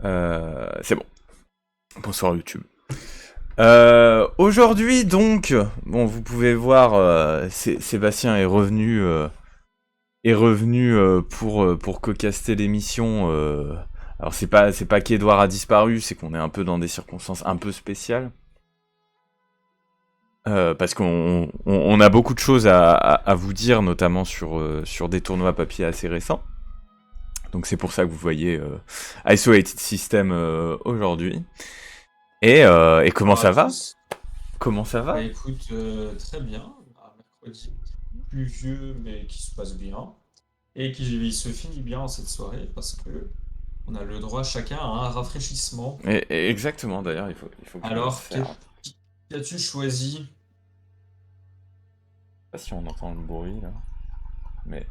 C'est bon. Bonsoir YouTube. Aujourd'hui donc, bon vous pouvez voir, Sébastien est revenu pour co-caster l'émission. Alors c'est pas qu'Edouard a disparu, c'est qu'on est un peu dans des circonstances un peu spéciales. Parce qu'on a beaucoup de choses à vous dire, notamment sur des tournois papier assez récents. Donc c'est pour ça que vous voyez Isolated System aujourd'hui. Et comment Bonjour à ça va? tous. Comment ça va? Bah écoute, très bien. Un mercredi pluvieux mais qui se passe bien et qui se finit bien en cette soirée parce que on a le droit chacun à un rafraîchissement. Et exactement, d'ailleurs, il faut que je me Alors, serve. qu'as-tu choisi? Je sais pas si on entend le bruit là. Mais.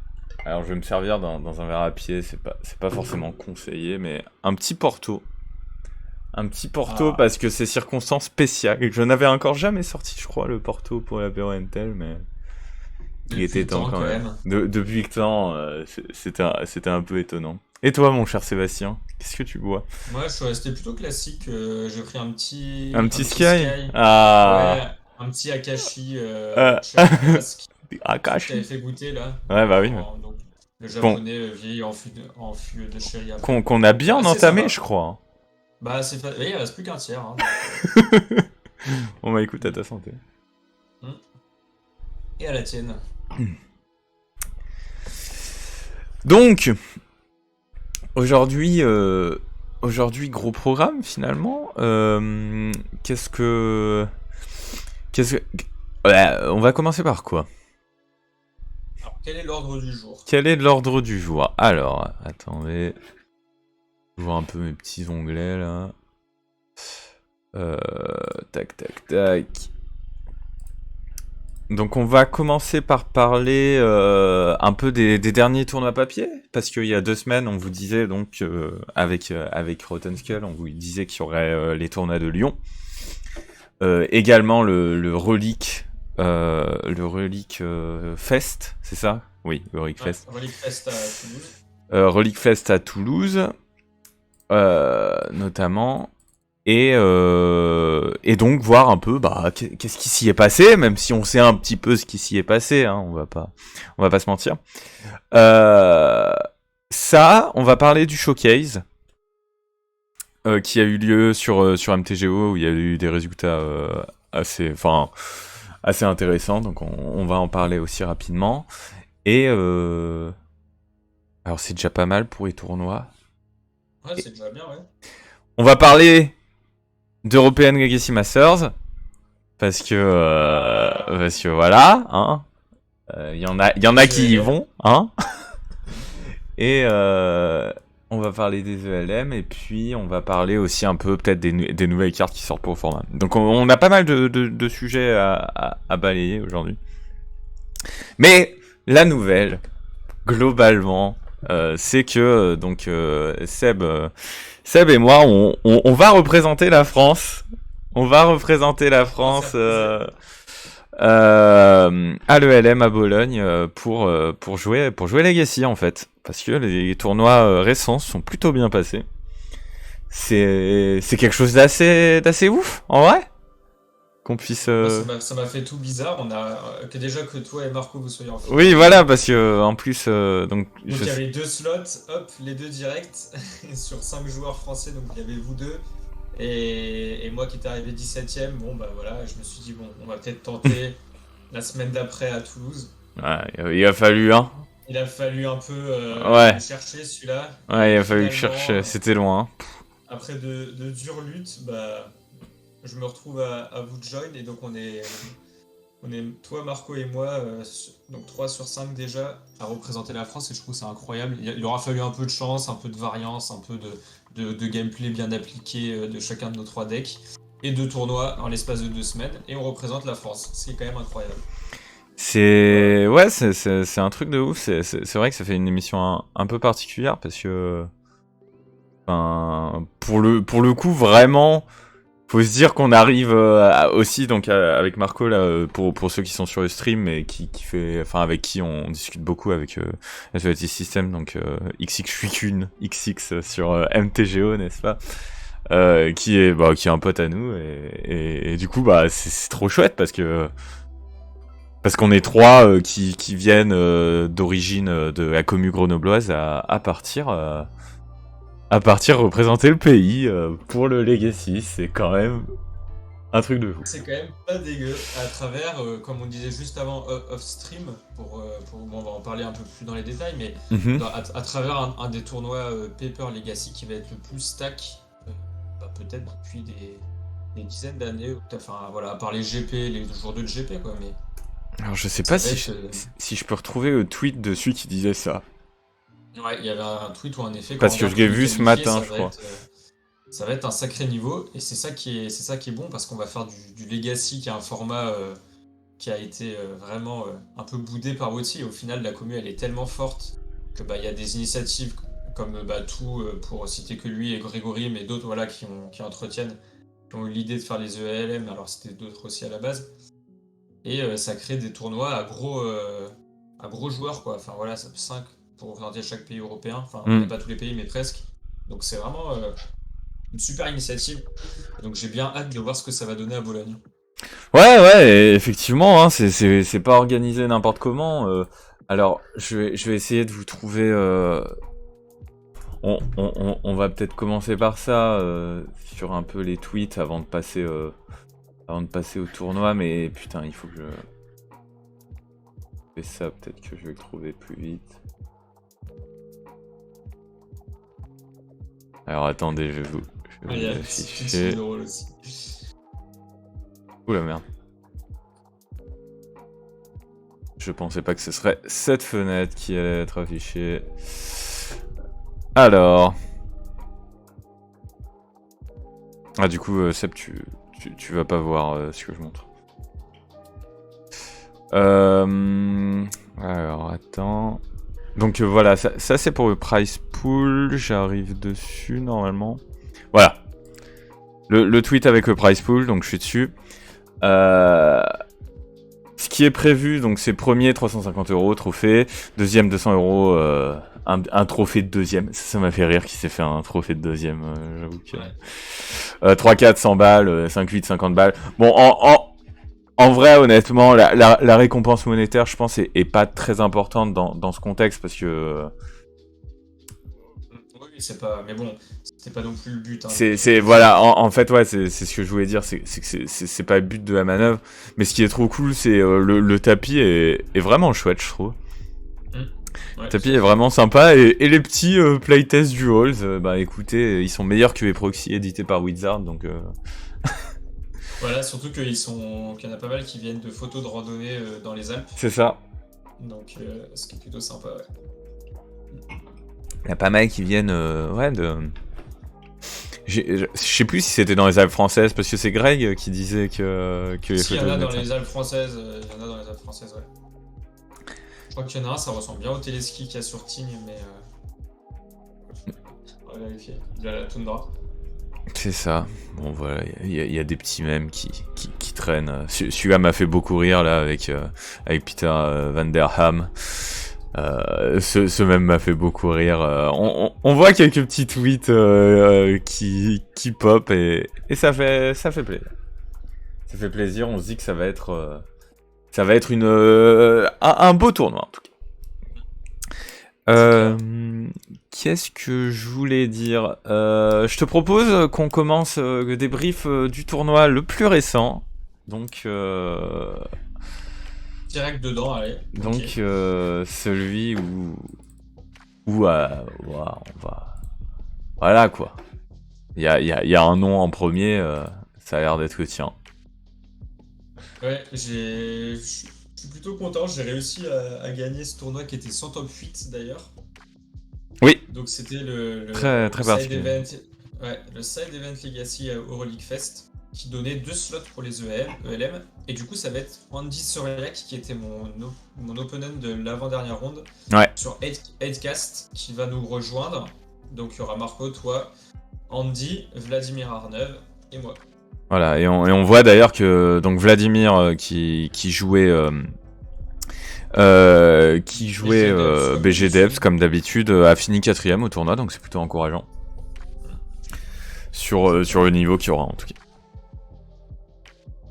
Alors je vais me servir dans un verre à pied, c'est pas forcément conseillé, mais un petit Porto. Un petit Porto Ah, parce que c'est circonstance spéciale. Je n'avais encore jamais sorti, je crois, le Porto pour l'apéro Intel, mais il depuis était le temps temps quand quand même. même. Depuis le temps, c'était un peu étonnant. Et toi, mon cher Sébastien, qu'est-ce que tu bois? Moi, je suis resté plutôt classique. J'ai pris Un un petit petit Sky? Sky. Ouais, Ah, un petit Akashi euh, Cherry Cask. Celui que je t'avais Akashi. fait goûter là. Ouais, bah oui. Donc, le Qu'on japonais vieilli en fût de sherry à qu'on fond. qu'on a bien Assez entamé, je sympa. crois. Bah, oui, il reste plus qu'un tiers, hein, donc. Bon bah écoute, à Mm, ta santé. mm. Et à la tienne. Donc, aujourd'hui, aujourd'hui gros programme finalement. Qu'est-ce que, qu'est-ce que, ouais, on va commencer par quoi? Alors, quel est l'ordre du jour? Quel est l'ordre du jour? Alors, attendez, je vois un peu mes petits onglets là. Euh, tac, tac, tac. Donc on va commencer par parler un peu des derniers tournois papier, parce qu'il y a 2 semaines, on vous disait donc avec Rotten Skull, on vous disait qu'il y aurait les tournois de Lyon, également le Relic Fest, c'est ça? Oui, le Relic Ouais, Fest. Relic Fest à Toulouse. Relic Fest à Toulouse, notamment. Et donc voir un peu qu'est-ce qui s'y est passé, même si on sait un petit peu ce qui s'y est passé, hein, on va pas se mentir. Ça, on va parler du showcase qui a eu lieu sur MTGO où il y a eu des résultats assez intéressants, donc on va en parler aussi rapidement. Et alors c'est déjà pas mal pour les tournois. Ouais, Et c'est déjà bien, ouais. on va parler d'European Legacy Masters. Ah, Parce que voilà, hein, il y en a qui y ELM. vont, hein, et on va parler des ELM et puis on va parler aussi un peu peut-être des nouvelles cartes qui sortent pour le format. Donc on a pas mal de sujets à balayer aujourd'hui. Mais la nouvelle, globalement, c'est que Seb et moi, on va représenter la France. On va représenter la Non, France. À l'ELM à Bologne pour jouer Legacy en fait, parce que les tournois récents sont plutôt bien passés. C'est quelque chose d'assez ouf en vrai qu'on puisse. moi, ça m'a fait tout bizarre. Que déjà que toi et Marco vous soyez en Oui finale. voilà parce que en plus donc Donc il y avait deux slots, hop, les deux directs sur 5 joueurs français, donc il y avait vous deux. Et moi qui étais arrivé 17ème, bon bah voilà, je me suis dit, bon, on va peut-être tenter la semaine d'après à Toulouse. ouais, il a fallu hein. Il a fallu un peu le Ouais chercher celui-là. ouais il Et a fallu finalement, chercher, c'était loin. Hein. après de dures luttes, bah, je me retrouve à vous join. Et donc on est toi, Marco et moi, donc 3 sur 5 déjà, à représenter la France. Et je trouve ça incroyable. Il aura fallu un peu de chance, un peu de variance, un peu de gameplay bien appliqué de chacun de nos 3 decks. Et 2 tournois en l'espace de 2 semaines. Et on représente la France, ce qui est quand même incroyable. Voilà. C'est ouais c'est un truc de ouf. C'est vrai que ça fait une émission un peu particulière parce que enfin, pour le coup vraiment. Faut se dire qu'on arrive aussi donc avec Marco là pour ceux qui sont sur le stream et avec qui on discute beaucoup avec SVT System donc XX Fuikun XX sur MTGO n'est-ce pas qui est un pote à nous et du coup c'est trop chouette parce qu'on est trois qui viennent d'origine de la commu grenobloise à partir représenter le pays pour le Legacy. C'est quand même un truc de fou. C'est quand même pas dégueu. À travers, comme on disait juste avant off stream, bon, on va en parler un peu plus dans les détails, mais à travers un des tournois Paper Legacy qui va être le plus stack, peut-être depuis des dizaines d'années. Enfin voilà, à part les GP, les jours de GP quoi, mais. Alors je sais pas si je peux retrouver le tweet de celui qui disait ça. Ouais, il y avait un tweet ou un effet. Parce que je l'ai vu ce matin, je crois. Ça va être un sacré niveau, et c'est ça qui est bon, parce qu'on va faire du Legacy, qui est un format qui a été vraiment un peu boudé par WotC, et au final, la commu, elle est tellement forte que y a des initiatives comme tout, pour citer que lui et Grégory, mais d'autres voilà, qui entretiennent, qui ont eu l'idée de faire les ELM, alors c'était d'autres aussi à la base. Et ça crée des tournois à gros joueurs, quoi. Enfin voilà, 5 pour représenter chaque pays européen. Enfin, pas tous les pays, mais presque. Donc c'est vraiment une super initiative. Et donc j'ai bien hâte de voir ce que ça va donner à Bologne. Ouais, et effectivement, hein, c'est pas organisé n'importe comment. Alors, je vais essayer de vous trouver. On va peut-être commencer par ça sur un peu les tweets avant de passer au tournoi, mais putain, il faut que je fais ça. Peut-être que je vais le trouver plus vite. Alors attendez, je vais vous afficher. Oula merde. Je pensais pas que ce serait cette fenêtre qui allait être affichée. Alors. Ah du coup, Seb, tu vas pas voir ce que je montre. Alors attends. Donc voilà, ça c'est pour le prize pool, j'arrive dessus normalement. Voilà. Le tweet avec le prize pool, donc je suis dessus. Ce qui est prévu, donc c'est premier 350 € trophée, deuxième 200 €, un trophée de deuxième. Ça m'a fait rire qui s'est fait un trophée de deuxième, j'avoue que. 3-4 100 balles, 5-8 50 balles. Bon, en vrai, honnêtement, la récompense monétaire, je pense, est pas très importante dans ce contexte parce que. Oui, c'est pas. Mais bon, c'était pas non plus le but. Hein. Voilà, en fait, ouais, c'est ce que je voulais dire, c'est que c'est pas le but de la manœuvre. Mais ce qui est trop cool, c'est le tapis est vraiment chouette, je trouve. Ouais, le tapis est vraiment sympa et les petits playtest du Halls, écoutez, ils sont meilleurs que les proxys édités par Wizard, donc. Voilà, surtout qu'il y en a pas mal qui viennent de photos de randonnée dans les Alpes. C'est ça. Donc, ce qui est plutôt sympa, ouais. Il y a pas mal qui viennent, de... Je sais plus si c'était dans les Alpes françaises, parce que c'est Greg qui disait que les photos... Il y en a dans les Alpes françaises, ouais. Je crois qu'il y en a un, ça ressemble bien au téléski qu'il y a sur Tignes, mais... On va vérifier. Il y a la toundra. C'est ça. Bon voilà, il y a des petits mèmes qui traînent. Celui-là m'a fait beaucoup rire là avec Peter Van Der Ham. Ce mème m'a fait beaucoup rire. On voit quelques petits tweets qui pop et ça fait plaisir. Ça fait plaisir. On se dit que ça va être un beau tournoi en tout cas. Qu'est-ce que je voulais dire je te propose qu'on commence le débrief du tournoi le plus récent. Donc direct dedans, allez. Donc okay. Celui où on va... Voilà quoi. Il y a un nom en premier, ça a l'air d'être le tien. Ouais, je suis plutôt content, j'ai réussi à gagner ce tournoi qui était sans top 8 d'ailleurs. Oui. Donc c'était le très side event, le side event Legacy Euroleague Fest qui donnait 2 slots pour les ELM et du coup ça va être Andy Soriak qui était mon opponent de l'avant-dernière ronde sur 8cast qui va nous rejoindre. Donc il y aura Marco, toi, Andy, Vladimir Arnev et moi. Voilà, et on voit d'ailleurs que donc Vladimir qui jouait BG Devs comme d'habitude a fini 4ème au tournoi, donc c'est plutôt encourageant sur le niveau qu'il y aura en tout cas.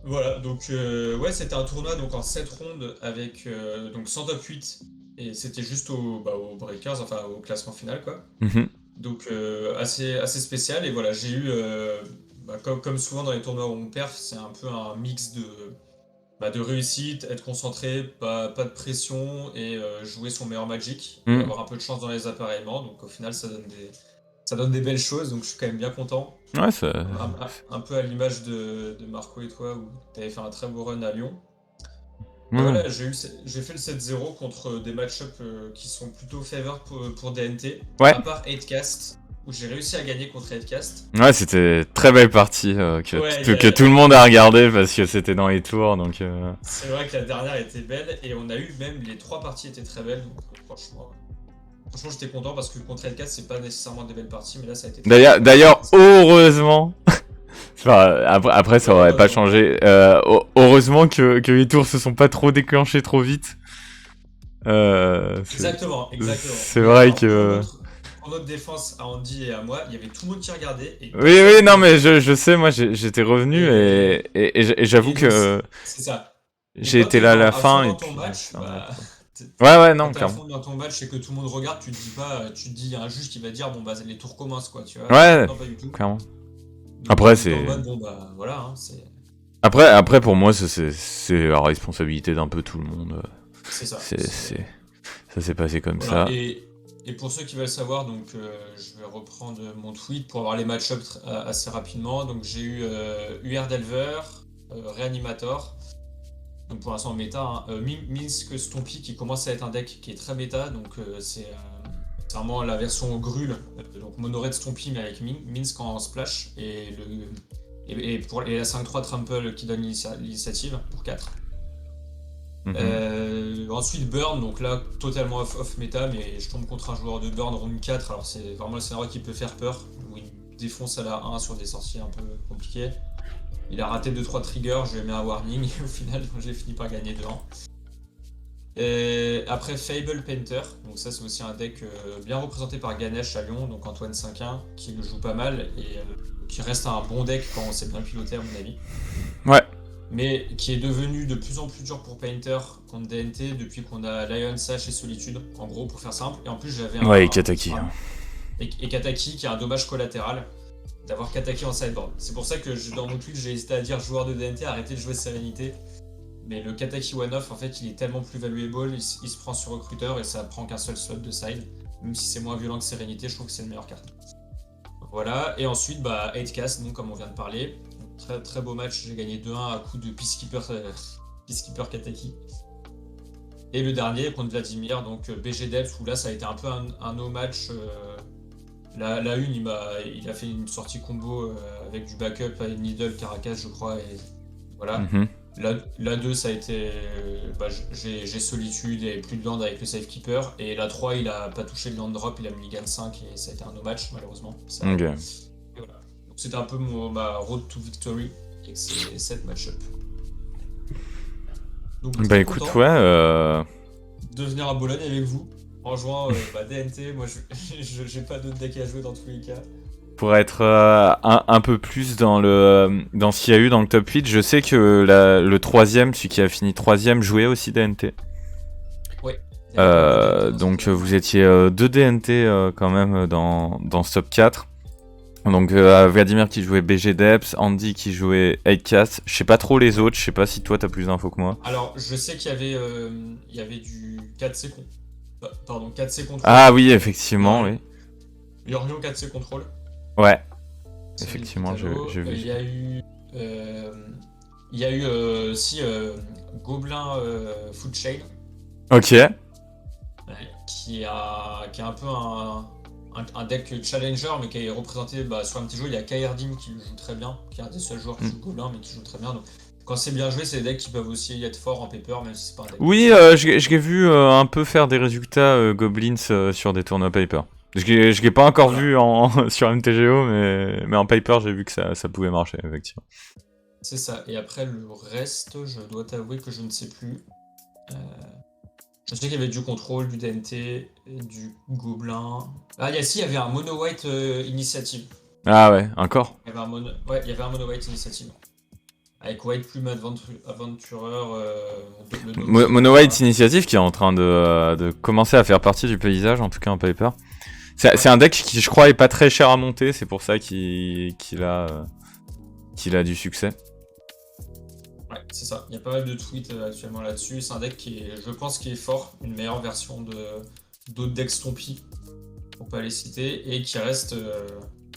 Voilà, donc ouais, c'était un tournoi donc en 7 rondes avec donc 100 top 8 et c'était juste aux Breakers, enfin au classement final quoi. Donc assez spécial et voilà, j'ai eu comme souvent dans les tournois où on perf, c'est un peu un mix de réussite, être concentré, pas de pression et jouer son meilleur Magic et avoir un peu de chance dans les appareillements. Donc au final, ça donne des belles choses, donc je suis quand même bien content. Ouais, ça... Un peu à l'image de Marco et toi, où tu avais fait un très beau run à Lyon. Et Mmh. voilà, j'ai fait le 7-0 contre des match-ups qui sont plutôt favor pour DNT, Ouais. à part 8cast, où j'ai réussi à gagner contre 8cast. Ouais, c'était très belle partie que tout le monde a regardé parce que c'était dans les tours. Donc, C'est vrai que la dernière était belle et on a eu même les 3 parties étaient très belles. Donc franchement j'étais content parce que contre 8cast c'est pas nécessairement des belles parties, mais là ça a été très D'ailleurs, heureusement. Enfin, après, ça aurait pas changé. Heureusement que les tours se sont pas trop déclenchés trop vite. Exactement. C'est vrai que... Pour notre défense, à Andy et à moi, il y avait tout le monde qui regardait. Et oui, non, mais je sais, moi j'étais revenu et j'avoue que... C'est ça. J'ai été là à la fin et puis... Match, ouais, non, quand t'es à clairement. fond dans ton match et que tout le monde regarde, tu te dis pas, tu te dis, il y a un juge qui va dire, bon bah les tours commencent quoi, tu vois. Ouais, non, pas du tout. clairement. Donc, après, c'est... bon bah voilà, hein, c'est... Après, pour moi, c'est la responsabilité d'un peu tout le monde. C'est ça. Ça s'est passé comme ça. Et pour ceux qui veulent savoir, donc je vais reprendre mon tweet pour avoir les match-ups assez rapidement. Donc j'ai eu UR Delver, Reanimator. Donc pour l'instant méta, hein. Minsk Stompy qui commence à être un deck qui est très méta. Donc c'est vraiment la version Grul, donc Mono Red Stompy mais avec Minsk en splash. Et la 5-3 Trample qui donne l'initiative pour 4. Ensuite Burn, donc là totalement off méta, mais je tombe contre un joueur de Burn round 4, alors c'est vraiment le scénario qui peut faire peur, où il défonce à la 1 sur des sorties un peu compliquées. Il a raté 2-3 triggers, je lui ai mis un warning, et au final j'ai fini par gagner 2-1. Et après Fable Painter, donc ça c'est aussi un deck bien représenté par Ganesh à Lyon, donc Antoine 5-1, qui le joue pas mal, et qui reste un bon deck quand on sait bien piloter à mon avis. Ouais. Mais qui est devenu de plus en plus dur pour Painter contre DNT depuis qu'on a Lion Sash et Solitude, en gros pour faire simple. Et en plus j'avais et Kataki. Et Kataki qui a un dommage collatéral d'avoir Kataki en sideboard. C'est pour ça que dans mon tweet j'ai hésité à dire joueur de DNT, arrêtez de jouer Sérénité. Mais le Kataki one-off en fait il est tellement plus valuable, il se prend sur recruteur et ça prend qu'un seul slot de side. Même si c'est moins violent que Sérénité, je trouve que c'est une meilleure carte. Voilà, et ensuite 8cast, donc comme on vient de parler. Très, très beau match, j'ai gagné 2-1 à coup de Peacekeeper Kataki. Et le dernier contre Vladimir, donc BG Devs, où là ça a été un peu un no match. La une, il a fait une sortie combo avec du backup à Needle, Caracas, je crois, et voilà. La 2, ça a été. J'ai Solitude et plus de land avec le Safekeeper. Et la 3, il a pas touché le land drop, il a mis Ligan 5 et ça a été un no match, malheureusement. Ok. Et voilà. Donc c'était un peu ma road to victory avec ces 7 match-up. Bah écoute, ouais. De venir à Bologne avec vous en jouant DNT. Moi, j'ai pas d'autre deck à jouer dans tous les cas. Pour être un peu plus dans ce qu'il y a eu dans le top 8, je sais que le troisième, celui qui a fini troisième, jouait aussi DNT. Ouais. Donc vous étiez 2 DNT quand même dans ce top 4. Donc Vladimir qui jouait BG Depths, Andy qui jouait 8cast. Je sais pas trop les autres, je sais pas si toi t'as plus d'infos que moi. Alors je sais qu'il y avait du 4C pardon, 4C control. Ah oui, effectivement, oui. Yorion 4C control. Ouais. Effectivement, j'ai vu. Il y a eu aussi Gobelin Food Chain. Ok. Ouais, qui est un peu un deck challenger, mais qui est représenté sur un petit jeu. Il y a Kairdim qui le joue très bien, qui est un des seuls joueurs qui joue Gobelin, mais qui joue très bien. Donc, quand c'est bien joué, c'est des decks qui peuvent aussi être forts en paper, même si c'est pas un deck. Oui, je l'ai vu un peu faire des résultats Goblins sur des tournois paper. Je l'ai pas encore vu sur MTGO, mais en paper, j'ai vu que ça pouvait marcher, effectivement. C'est ça. Et après, le reste, je dois t'avouer que je ne sais plus. Euh, Je sais qu'il y avait du contrôle, du DNT, et du gobelin. Ah, il y avait un mono white initiative. Ah ouais, encore. Il y avait un ouais, il y avait un mono white initiative. Avec White Plume Aventureur, le Mono Dominator. White Initiative qui est en train de commencer à faire partie du paysage, en tout cas en paper. C'est un deck qui, je crois, est pas très cher à monter, c'est pour ça qu'il a du succès. Ouais, c'est ça. Il y a pas mal de tweets actuellement là-dessus. C'est un deck qui est, je pense, qui est fort. Une meilleure version d'autres decks Stompy, on peut les citer, et qui reste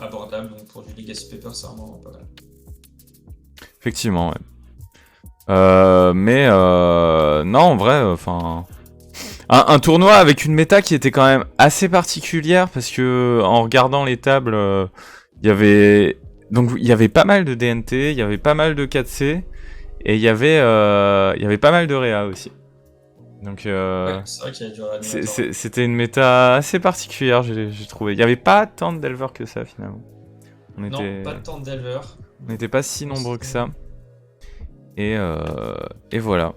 abordable. Donc pour du Legacy Paper, c'est vraiment pas mal. Effectivement, ouais. Mais non, en vrai, enfin, un tournoi avec une méta qui était quand même assez particulière parce que en regardant les tables, il y avait pas mal de DNT, il y avait pas mal de 4C et il y avait pas mal de Réa aussi. Donc Ouais, c'est vrai qu'il y a du réanimateur. c'était une méta assez particulière, j'ai trouvé. Il y avait pas tant de delvers que ça finalement. Non, pas de temps de Delver. On n'était pas si nombreux que ça. Et voilà.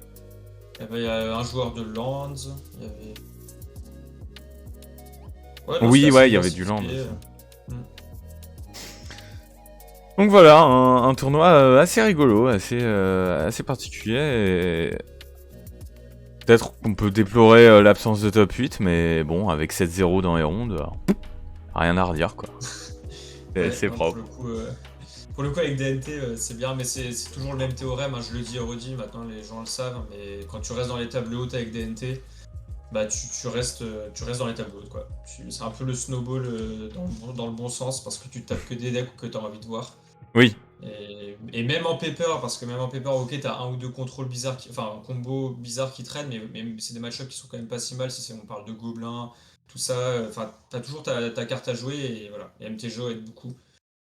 Il y avait un joueur de Lands. Il y avait. Ouais, non, Oui, c'était assez ouais, il y avait du land. diversifié. Donc voilà, un tournoi assez rigolo, assez particulier. Et peut-être qu'on peut déplorer l'absence de top 8, mais bon, avec 7-0 dans les rondes, rien à redire quoi. Ouais, C'est non, propre. pour le coup, avec DNT, c'est bien, mais c'est toujours le même théorème. Hein, je le dis et redis, maintenant les gens le savent, mais quand tu restes dans les tables hautes avec DNT, bah tu restes dans les tables hautes, quoi. C'est un peu le snowball dans le bon sens, parce que tu tapes que des decks que tu as envie de voir. Oui, Et même en paper, parce que même en paper, ok, t'as un ou deux contrôles bizarres, enfin un combo bizarre qui traîne, mais c'est des match-ups qui sont quand même pas si mal si on parle de gobelins, tout ça. Enfin, t'as toujours ta carte à jouer et voilà. Et MTGO aide beaucoup.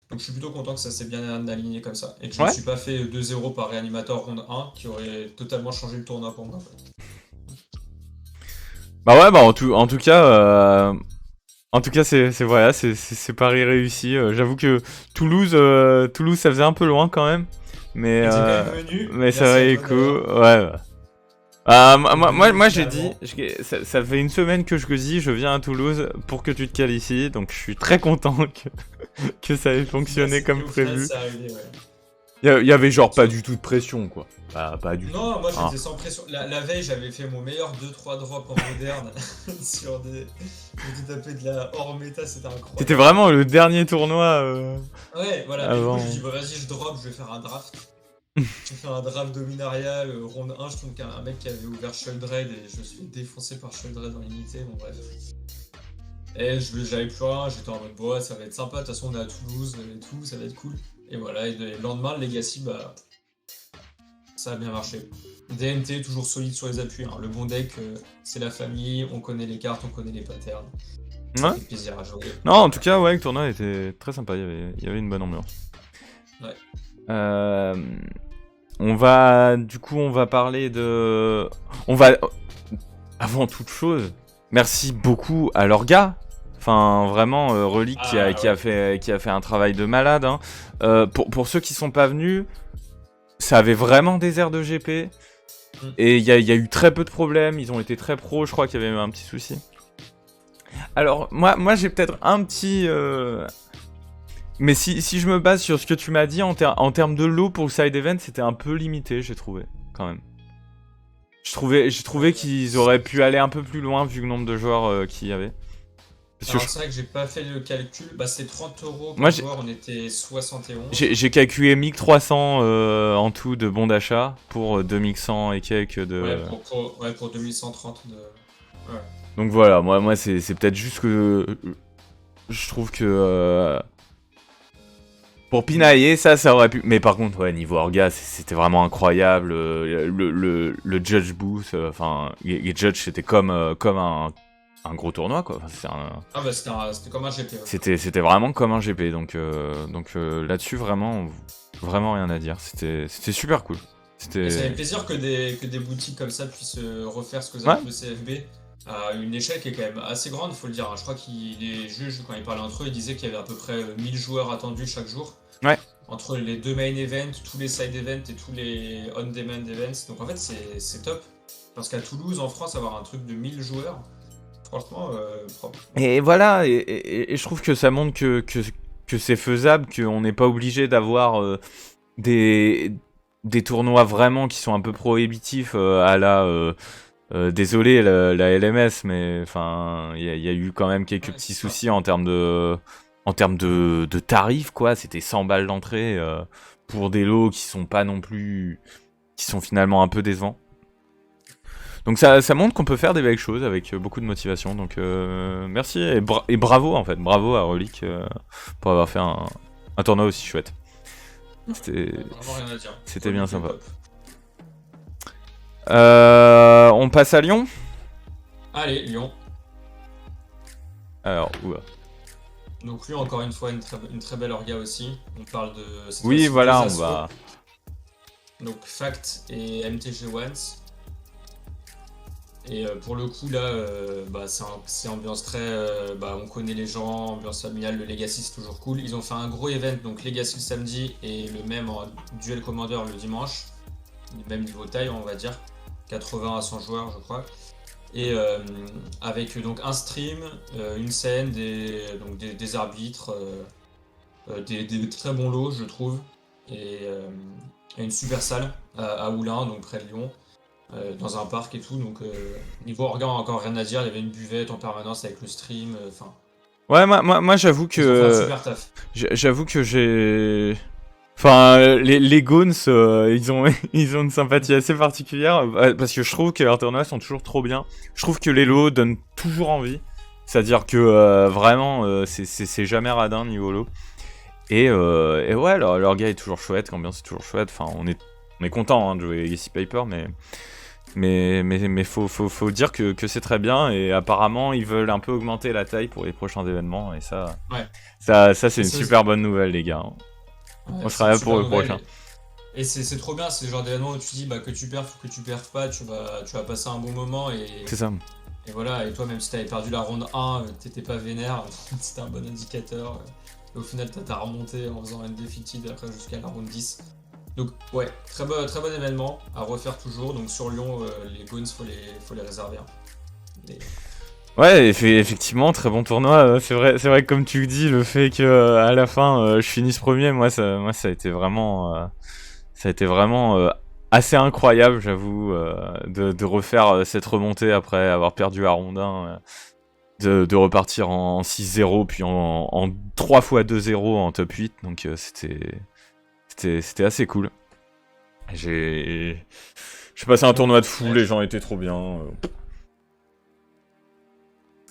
Donc je suis plutôt content que ça s'est bien aligné comme ça. Et que je ne me ouais. suis pas fait 2-0 par réanimateur ronde 1 qui aurait totalement changé le tournoi pour moi. En fait. Bah ouais, bah en tout cas, c'est voilà, c'est pari réussi. J'avoue que Toulouse, ça faisait un peu loin quand même, mais Et t'es quand même venu, mais ça merci à valait le toi coup. d'ailleurs. Ouais. Ah, T'es venu moi j'ai dit, finalement. ça fait une semaine que je dis, je viens à Toulouse pour que tu te qualifies, donc je suis très content que ça ait fonctionné comme Et au final, prévu. c'est arrivé, ouais. Il y avait genre pas du tout de pression, quoi. Pas du tout. Non, moi Ah. j'étais sans pression. La veille, j'avais fait mon meilleur 2-3 drops en moderne sur des. J'ai tapé de la hors méta, c'était C'était incroyable. vraiment le dernier tournoi Ouais, voilà. Et du coup, je avant. me dis, bah, vas-y, je drop, je vais faire un draft. J'ai fait un draft Dominaria, ronde 1, je tombe qu'un mec qui avait ouvert Sheldred et je me suis fait défoncer par Sheldred en unité, bon bref. Et j'avais plus rien, j'étais en mode, bon, ouais, ça va être sympa, de toute façon on est à Toulouse et tout, ça va être cool. Et voilà, et le lendemain, le Legacy, bah, ça a bien marché. DNT, toujours solide sur les appuis, hein. Le bon deck, c'est la famille, on connaît les cartes, on connaît les patterns. Ça Ouais. fait plaisir à jouer. Non, en tout cas, ouais, le tournoi était très sympa. Il y avait une bonne ambiance. Ouais. Euh, on va parler de. Avant toute chose, merci beaucoup à l'orga. Enfin, vraiment, Relic Ah ouais. qui a fait un travail de malade. Hein. Pour ceux qui sont pas venus, ça avait vraiment des airs de GP. Mm. Et il y a eu très peu de problèmes. Ils ont été très pros. Je crois qu'il y avait eu un petit souci. Alors, moi j'ai peut-être un petit. Mais si je me base sur ce que tu m'as dit en termes de lot pour le side event, c'était un peu limité, j'ai trouvé, quand même. J'ai trouvé qu'ils auraient pu aller un peu plus loin vu le nombre de joueurs qu'il y avait. Parce que Alors c'est vrai que j'ai pas fait le calcul, bah c'était 30 € moi par joueur, on était 71. j'ai calculé 1300 en tout de bons d'achat pour 2100 et quelques de. Ouais, pour 2130 de. Ouais. Donc voilà, moi c'est peut-être juste que je trouve que pour pinailler, ça aurait pu. Mais par contre, ouais, niveau orga, c'était vraiment incroyable. Le judge booth, enfin, les judges, c'était comme un gros tournoi, quoi. Enfin, Ah bah c'était comme un GP. Ouais. c'était vraiment comme un GP. Donc là-dessus, vraiment rien à dire. C'était super cool. Et ça fait C'était. plaisir que des boutiques comme ça puissent refaire ce que Ouais, avec le CFB à une échelle qui est quand même assez grande, faut le dire. Hein. Je crois que les juges, quand ils parlaient entre eux, ils disaient qu'il y avait à peu près 1000 joueurs attendus chaque jour. ouais. entre les deux main events, tous les side events et tous les on-demand events. Donc en fait, c'est top. Parce qu'à Toulouse, en France, avoir un truc de 1000 joueurs, franchement, propre. Et voilà, et je trouve que ça montre que c'est faisable, qu'on n'est pas obligé d'avoir des tournois vraiment qui sont un peu prohibitifs à la... désolé la LMS, mais enfin, il y a eu quand même quelques Ouais, petits c'est ça. soucis en termes de tarifs, quoi. C'était 100 balles d'entrée pour des lots qui sont pas non plus... qui sont finalement un peu décevants. Donc ça montre qu'on peut faire des belles choses avec beaucoup de motivation. Donc merci et bravo en fait. Bravo à Relic pour avoir fait un tournoi aussi chouette. Vraiment rien à dire. C'était bien sympa. Top. On passe à Lyon. Allez, Lyon. Alors, oula. Donc lui, encore une fois, une très belle orga aussi. On parle de... cette Oui, fois-ci, voilà, deux on assos. va... Donc Fact et MTG Once. Et pour le coup, là, c'est ambiance très... on connaît les gens, ambiance familiale, le Legacy, c'est toujours cool. Ils ont fait un gros event, donc Legacy le samedi et le même en Duel Commander le dimanche. Même niveau taille, on va dire. 80 à 100 joueurs, je crois. Et avec donc un stream, une scène, des arbitres, des très bons lots, je trouve. Et une super salle à Oulin, donc près de Lyon. Dans un parc et tout, donc niveau orga encore rien à dire, il y avait une buvette en permanence avec le stream, enfin... Ouais, moi j'avoue ils ont fait un que... super taf. J'avoue que j'ai... Enfin, les Goons, ils ont une sympathie assez particulière, parce que je trouve que leurs tournois sont toujours trop bien. Je trouve que les lots donnent toujours envie. C'est-à-dire que vraiment, c'est jamais radin niveau lot. Et ouais, leur gars est toujours chouette, l'ambiance est toujours chouette. Enfin, on est content de jouer Legacy Paper, mais faut dire que c'est très bien. Et apparemment, ils veulent un peu augmenter la taille pour les prochains événements. Et Ouais. ça c'est une C'est- super bonne nouvelle, les gars. Ouais, On c'est sera une là super pour le nouvelle. prochain. Et c'est trop bien, c'est le genre d'événement où tu dis que tu perfs ou que tu perfs pas, tu vas passer un bon moment C'est ça. et voilà, et toi même si t'avais perdu la ronde 1, t'étais pas vénère, c'était un bon indicateur. Et au final t'as remonté en faisant un defeated après jusqu'à la ronde 10. Donc ouais, très bon événement à refaire toujours. Donc sur Lyon, les Goons faut les réserver. Hein. Et- Ouais, effectivement, très bon tournoi. C'est vrai que comme tu le dis, le fait que à la fin je finisse premier, moi ça a été vraiment assez incroyable, j'avoue, de refaire cette remontée après avoir perdu la ronde 1, de repartir en 6-0 puis en 3 fois 2-0 en top 8. Donc c'était assez cool. J'ai passé un tournoi de fou, les gens étaient trop bien.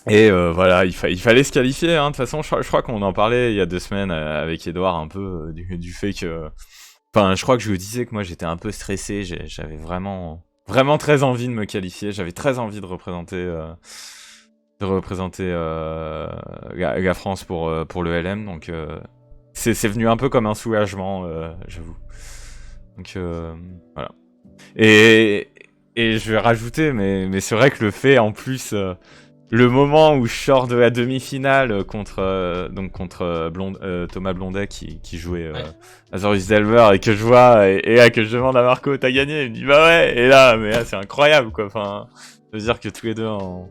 Et voilà, il fallait se qualifier. Hein. De toute façon, je crois qu'on en parlait il y a 2 semaines avec Edouard un peu du fait que... Enfin, je crois que je vous disais que moi j'étais un peu stressé. J'avais vraiment très envie de me qualifier. J'avais très envie de représenter la France pour le LM. Donc c'est venu un peu comme un soulagement, j'avoue. Donc voilà. Et je vais rajouter, mais c'est vrai que le fait en plus... le moment où je sors de la demi-finale contre Thomas Blondet qui jouait Azorius Delver et que je vois et là que je demande à Marco t'as gagné, il me dit bah ouais, et là mais là c'est incroyable quoi, enfin ça veut dire que tous les deux on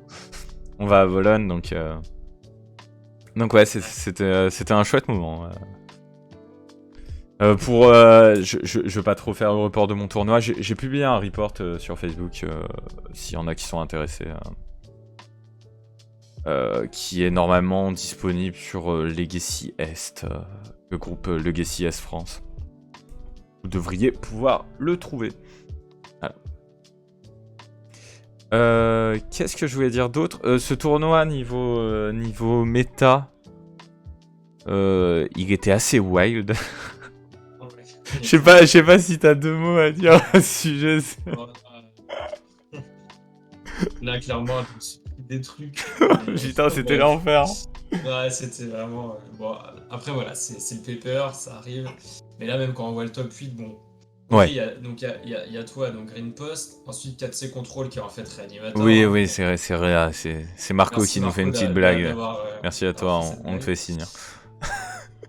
va à Bologne, donc ouais c'était un chouette moment. Je vais pas trop faire le report de mon tournoi, j'ai publié un report sur Facebook s'il y en a qui sont intéressés. Qui est normalement disponible sur Legacy Est, le groupe Legacy Est France. Vous devriez pouvoir le trouver. Voilà. Qu'est-ce que je voulais dire d'autre, ce tournoi niveau méta, il était assez wild. Je sais pas si t'as 2 mots à dire à ce sujet. Là clairement, des trucs. Putain, c'était l'enfer. Ouais, c'était vraiment... bon, après voilà, c'est le paper, ça arrive. Mais là même quand on voit le top 8, bon... Ouais. Il y a toi, donc Green Post. Ensuite 4C Control qui est en fait réanimateur. Oui, hein. oui, c'est Marco Merci qui nous fait une Marco petite blague. d'avoir, Merci à toi, fait cette on te blague. fait signe.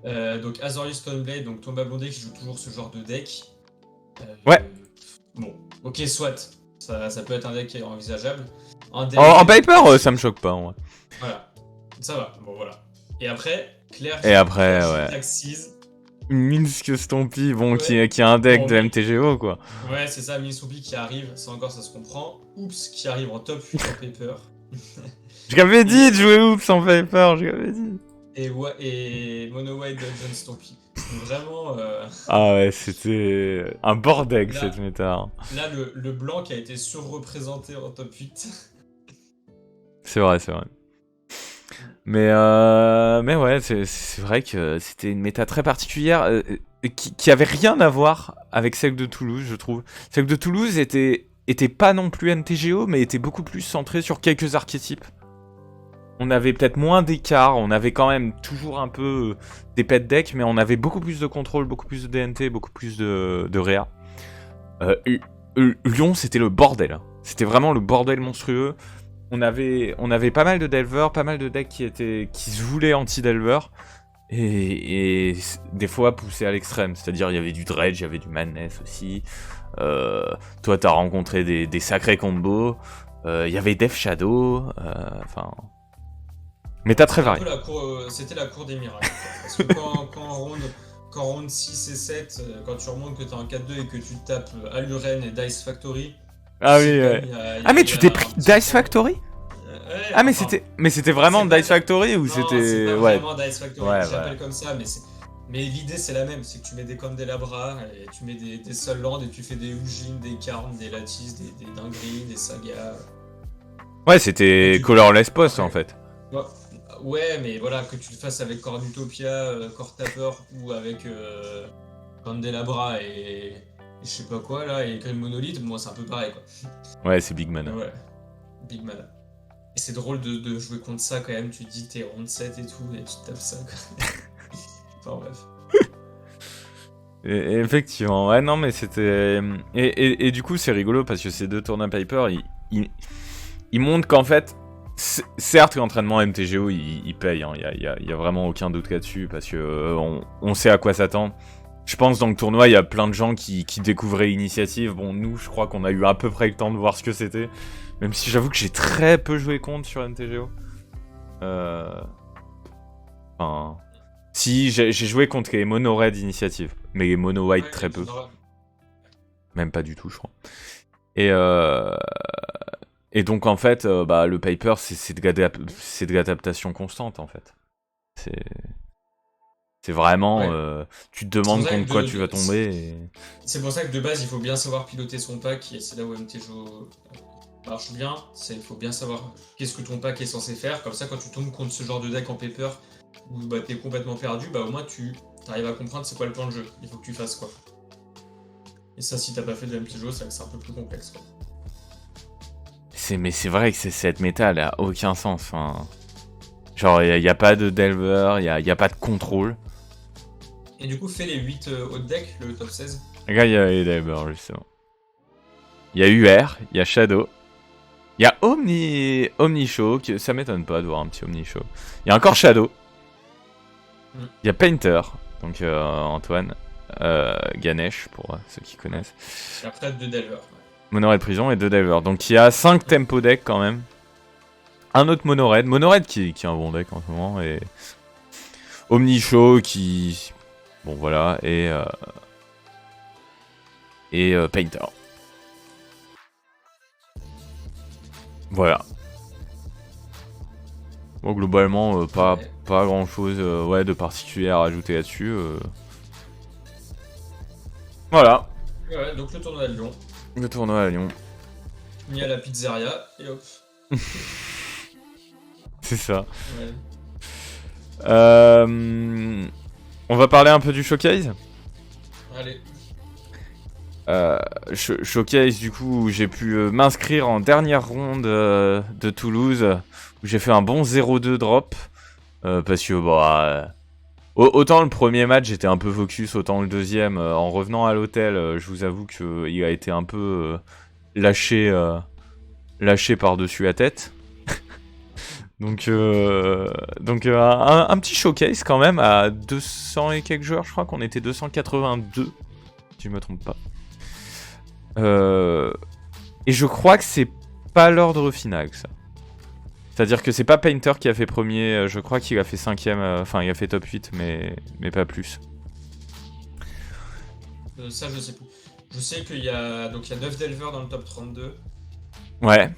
Donc Azorius Stoneblade, donc Tomba Blondé qui joue toujours ce genre de deck. Ouais. Bon, ok, soit. Ça peut être un deck envisageable. Un deck En Piper, ça me choque pas, en vrai. Voilà, ça va, bon voilà. Et après, Claire Et après, Claire ouais. Taxis. Minsk Stompy, bon, Ouais. qui a un deck Bon, de MTGO, quoi. Ouais, c'est ça, Minisoupi qui arrive, ça encore ça se comprend. Oups, qui arrive en top 8 en paper. Je l'avais dit de jouer Oops en Piper, je l'avais dit. Et Mono White Dungeon Stompy. Vraiment, Ah ouais, c'était un bordel là, cette méta. Hein. là le blanc qui a été surreprésenté en top 8. C'est vrai, c'est vrai. Mais ouais, c'est vrai que c'était une méta très particulière qui avait rien à voir avec celle de Toulouse, je trouve. Celle de Toulouse était pas non plus MTGO, mais était beaucoup plus centrée sur quelques archétypes. On avait peut-être moins d'écart, on avait quand même toujours un peu des pet decks, mais on avait beaucoup plus de contrôle, beaucoup plus de DNT, beaucoup plus de réa. Lyon, c'était le bordel. C'était vraiment le bordel monstrueux. On avait pas mal de delvers, pas mal de decks qui se voulaient anti-delver. Et des fois poussés à l'extrême. C'est-à-dire, il y avait du Dredge, il y avait du Madness aussi. Toi, t'as rencontré des sacrés combos. Il y avait Death Shadow. Enfin... méta très variée. C'était la cour des miracles. Parce que quand round 6 et 7, quand tu remontes que t'es en 4-2 et que tu tapes Aluren et Dice Factory. Ah oui, ouais. Ah mais tu t'es pris Dice Factory? Ouais, ah enfin, mais c'était vraiment pas Dice Factory ou non, c'était... c'est pas ouais. vraiment Dice Factory, Ouais, j'appelle comme ça, mais l'idée c'est la même, c'est que tu mets des Candelabra, et tu mets des Solland, et tu fais des Ujin, des Karn, des Lattice, des dingueries, des Sagas. Ouais, c'était Colorless Post en fait. Ouais, mais voilà, que tu le fasses avec Cornutopia, Core Tapper, ou avec Candelabra et je sais pas quoi là, et Grim Monolith, moi c'est un peu pareil quoi. Ouais, c'est Big Mana. Ouais, Big Mana. Et c'est drôle de jouer contre ça quand même, tu te dis t'es round 7 et tout, et tu tapes ça quoi. Enfin bref. Et effectivement, ouais, non, mais c'était... Et du coup, c'est rigolo parce que ces deux tournois Piper, ils montrent qu'en fait, certes, l'entraînement MTGO, il paye, hein, y a vraiment aucun doute là-dessus parce que on sait à quoi s'attendre. Je pense dans le tournoi, il y a plein de gens qui découvraient l'initiative. Bon, nous, je crois qu'on a eu à peu près le temps de voir ce que c'était. Même si j'avoue que j'ai très peu joué contre sur MTGO. Enfin... Si, j'ai joué contre les mono red initiative, mais les mono white très peu. Même pas du tout, je crois. Et donc en fait, bah, le paper, c'est de l'adaptation constante en fait. C'est vraiment, ouais. Tu te demandes contre quoi tu vas tomber. Et... c'est pour ça que de base, il faut bien savoir piloter son pack, et c'est là où MTGO marche bien. Il faut bien savoir qu'est-ce que ton pack est censé faire. Comme ça, quand tu tombes contre ce genre de deck en paper, où bah, t'es complètement perdu, bah au moins tu arrives à comprendre c'est quoi le plan de jeu. Il faut que tu fasses quoi. Et ça, si t'as pas fait de MTGO, c'est un peu plus complexe quoi. Mais c'est vrai que cette méta, elle a aucun sens. Enfin... genre, il n'y a pas de delver, il n'y a pas de contrôle. Et du coup, fais les 8 hauts deck, le top 16. Regarde, il y a les delvers justement. Il y a UR, il y a Shadow. Il y a Omnishow, ça m'étonne pas de voir un petit Omnishow. Il y a encore Shadow. Il y a Painter, donc Antoine. Ganesh, pour ceux qui connaissent. Et après, 2 delvers. Mono-Red Prison et 2 Delvers. Donc il y a 5 tempo deck quand même. Un autre Mono-Red. Mono-Red qui est un bon deck en ce moment. Et Omnishow qui... bon voilà. Et Painter. Voilà. Bon, globalement, pas grand chose ouais, de particulier à rajouter là-dessus. Voilà. Ouais, donc le tournoi à Lyon. Le tournoi à Lyon. Mis à la pizzeria, et hop. C'est ça. Ouais. On va parler un peu du showcase. Allez. Showcase, du coup, j'ai pu m'inscrire en dernière ronde de Toulouse, où j'ai fait un bon 0-2 drop. Parce que, bah... autant le premier match j'étais un peu focus, autant le deuxième, en revenant à l'hôtel, je vous avoue qu'il a été un peu lâché par-dessus la tête. Un petit showcase quand même à 200 et quelques joueurs, je crois qu'on était 282, si je me trompe pas. Et je crois que c'est pas l'ordre final, ça. C'est-à-dire que c'est pas Painter qui a fait premier, je crois qu'il a fait 5ème, enfin il a fait top 8, mais pas plus. Ça, je sais plus. Je sais qu'il y a 9 Delver dans le top 32. Ouais.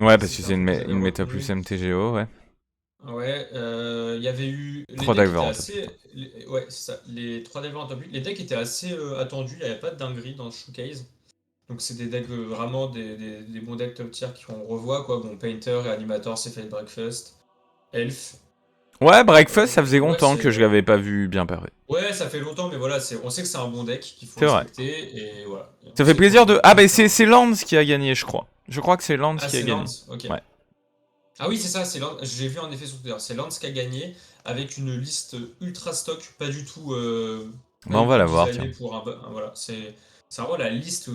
Ouais, parce que C'est c'est une j'avais méta retenu. plus MTGO, ouais. Ouais, il y avait eu. Les 3 decks Delver étaient en top 8. assez. Ouais, c'est ça. Les 3 Delver en top 8. Les decks étaient assez attendus. Il n'y avait pas de dinguerie dans le showcase. Donc, c'est des decks vraiment des bons decks top tier qu'on revoit, quoi. Bon, Painter, Reanimator, c'est fait Breakfast. Elf. Ouais, Breakfast, ça faisait Ouais, longtemps que je c'est. l'avais pas vu bien perver. Ouais, ça fait longtemps, mais voilà, on sait que c'est un bon deck qu'il faut C'est vrai. respecter. Et voilà. Et Ça on fait sait que plaisir quand de... on Ah peut bah faire c'est Lance qui a gagné, je crois. Je crois que c'est Lance Ah, qui a c'est gagné. Lance, ok. Ouais. Ah oui, c'est ça, c'est Lance. J'ai vu en effet sur Twitter. C'est Lance qui a gagné avec une liste ultra stock, Bah pas on du va tout la voir, tiens. designée pour voilà, c'est vraiment la liste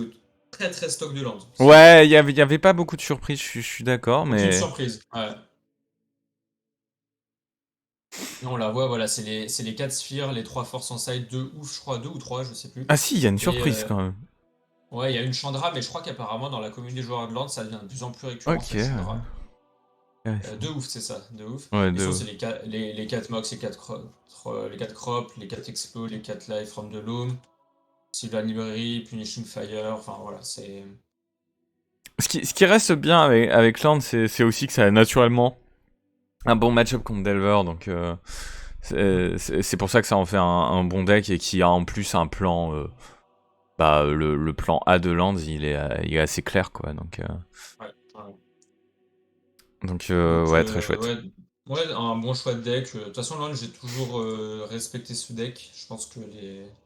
très très stock de Lance. Ouais, y avait pas beaucoup de surprises, je suis d'accord, Aucune mais... surprise. Ouais. Et on la voit, voilà, c'est les 4 sphères, les 3 forces en side, 2 ouf, je crois, 2 ou 3, je sais plus. Ah si, il y a une Et surprise quand même. ouais, il y a une Chandra, mais je crois qu'apparemment dans la commune des joueurs de Lance, ça devient de plus en plus récurrent Ok. cette Chandra. Ouais, De ouf, c'est ça, de ouf. ouais, Et de sinon, ouf. c'est les 4 Mox, les 4 Crop, les 4 Explo, les 4 Life from the Loom, Sylvan Library, Punishing Fire, enfin voilà, c'est. Ce qui reste bien avec Land, c'est aussi que ça a naturellement un bon match-up contre Delver, donc c'est pour ça que ça en fait un bon deck et qui a en plus un plan... bah, le plan A de Land, il est assez clair, quoi, donc... Ouais, ouais. Ouais, très chouette. Ouais, un bon choix de deck. De toute façon, Lance, j'ai toujours respecté ce deck. Je pense que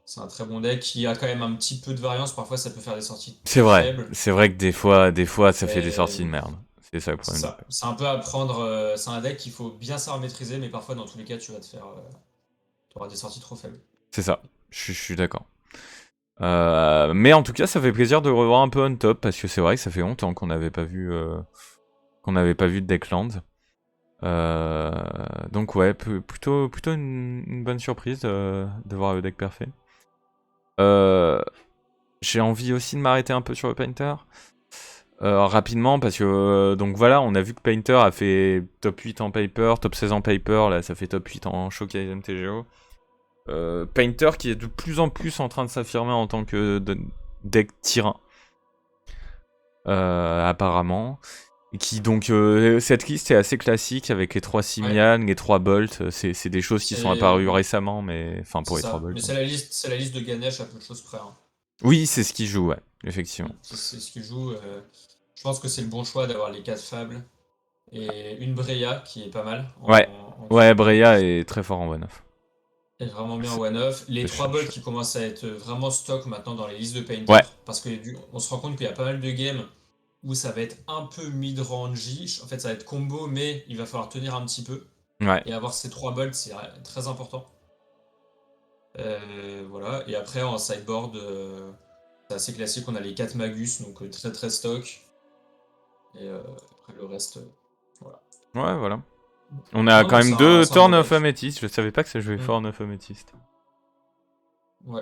c'est un très bon deck qui a quand même un petit peu de variance. Parfois, ça peut faire des sorties très faibles. C'est vrai que des fois, ça fait des Mais sorties de merde. C'est ça le c'est problème du ça. jeu. C'est un peu à prendre. C'est un deck qu'il faut bien savoir maîtriser, mais parfois, dans tous les cas, tu auras des sorties trop faibles. C'est ça, je suis d'accord. Mais en tout cas, ça fait plaisir de revoir un peu on top, parce que c'est vrai que ça fait longtemps qu'on n'avait pas vu de deck Land. Donc ouais, plutôt une bonne surprise de voir le deck parfait. J'ai envie aussi de m'arrêter un peu sur le Painter. Rapidement, parce que donc voilà, on a vu que Painter a fait top 8 en Paper, top 16 en Paper, là ça fait top 8 en Showcase MTGO. Painter qui est de plus en plus en train de s'affirmer en tant que deck tyran. Apparemment. Et qui donc cette liste est assez classique avec les 3 Simian, les 3 Bolt, c'est des choses qui sont apparues récemment, mais enfin C'est pour les 3 ça. Bolt. Mais c'est la liste de Ganesh à peu de choses près, hein. Oui, c'est ce qui joue, ouais, effectivement. C'est ce qu'il joue. Je pense que c'est le bon choix d'avoir les 4 fables et une Breya qui est pas mal Ouais, en ouais, tyran. Breya est très fort en one-off. Elle est vraiment bien en one-off. Les C'est 3 bolts chouette. qui commencent à être vraiment stock maintenant dans les listes de Painter. Ouais, Parce que on se rend compte qu'il y a pas mal de games où ça va être un peu mid-range. En fait, ça va être combo, mais il va falloir tenir un petit peu. ouais. Et avoir ces 3 bolts, c'est très important. Voilà. Et après, en sideboard, c'est assez classique. On a les 4 Magus, donc très très stock. Et après, le reste, voilà. Ouais, voilà. On a Non, quand non, même deux c'est un bon Turn of deck. Amethyst. Je savais pas que ça jouait Mm. fort en of Amethyst. Ouais,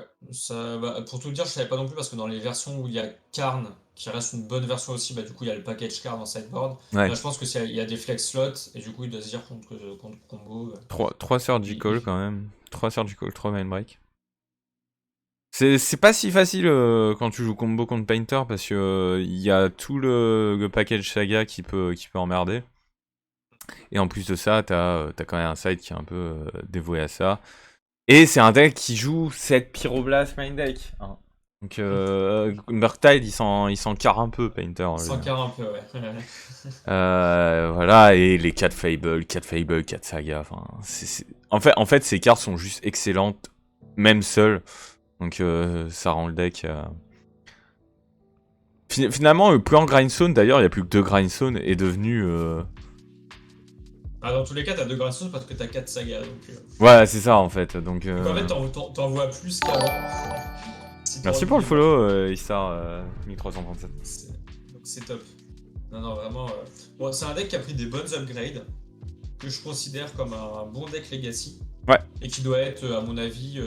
pour tout dire, je savais pas non plus parce que dans les versions où il y a Karn, qui reste une bonne version aussi, bah du coup il y a le package Karn en sideboard. Ouais. Là, je pense que il y a des flex slots et du coup il doit se dire contre combo. 3 Il- Surgical il- quand même. 3 Surgical, 3 Main Break. C'est pas si facile quand tu joues combo contre Painter parce que il y a tout le package Saga qui peut emmerder. Et en plus de ça, t'as quand même un side qui est un peu dévoué à ça. Et c'est un deck qui joue cette Pyroblast main deck. Hein. Donc Murktide il s'en carre un peu Painter. Sans quart un peu, ouais. Voilà, et les 4 Fable, 4 Saga. Enfin, en fait, ces cartes sont juste excellentes, même seules. Donc ça rend le deck... Finalement, le plan Grindstone, d'ailleurs, il n'y a plus que 2 Grindstone, est devenu... Ah, dans tous les cas, t'as 2 grassos parce que t'as 4 sagas. Ouais, c'est ça en fait. Donc, Donc en fait, t'en vois plus qu'avant. Si t'as merci envie pour de le les voir. follow, Istar 1337. Donc c'est top. Non, vraiment. Bon, c'est un deck qui a pris des bonnes upgrades, que je considère comme un bon deck Legacy, Ouais. et qui doit être, à mon avis,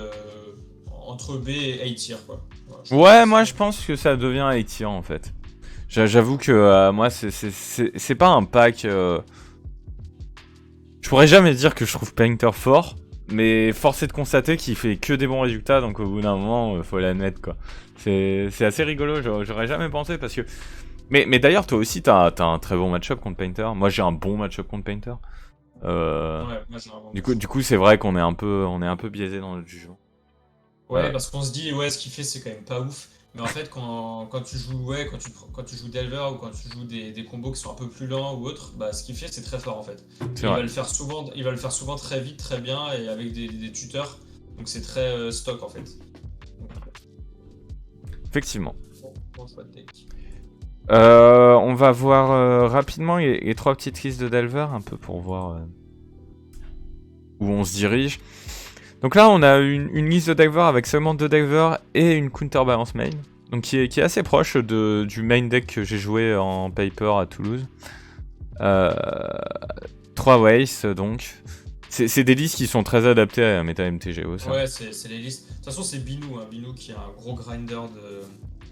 entre B et A tier, quoi. Voilà, je pense que Ouais, moi c'est. je pense que ça devient A-tier en fait. J'avoue que moi c'est pas un pack. Je pourrais jamais dire que je trouve Painter fort, mais force est de constater qu'il fait que des bons résultats, donc au bout d'un moment, faut l'admettre quoi. C'est assez rigolo, j'aurais jamais pensé parce que. Mais d'ailleurs, toi aussi, t'as un très bon match-up contre Painter. Moi, j'ai un bon match-up contre Painter. Ouais, moi j'ai un bon Du coup, c'est vrai qu'on est on est un peu biaisé dans notre jugement. Ouais, parce qu'on se dit, ouais, ce qu'il fait, c'est quand même pas ouf. Mais en fait, quand tu joues, ouais, quand tu joues Delver ou quand tu joues des combos qui sont un peu plus lents ou autres, bah, ce qu'il fait, c'est très fort en fait. C'est Et vrai. il va le faire souvent très vite, très bien et avec des tuteurs. Donc c'est très stock en fait. Donc, Effectivement. bon choix de deck. On va voir rapidement les trois petites listes de Delver, un peu pour voir où on se dirige. Donc là, on a une liste de Delver avec seulement 2 Delver et une counterbalance main. Donc qui est assez proche du main deck que j'ai joué en paper à Toulouse. 3 ways donc. C'est des listes qui sont très adaptées à la méta MTGO ça. Ouais, c'est les listes. De toute façon, c'est Binou, hein. Binou qui est un gros grinder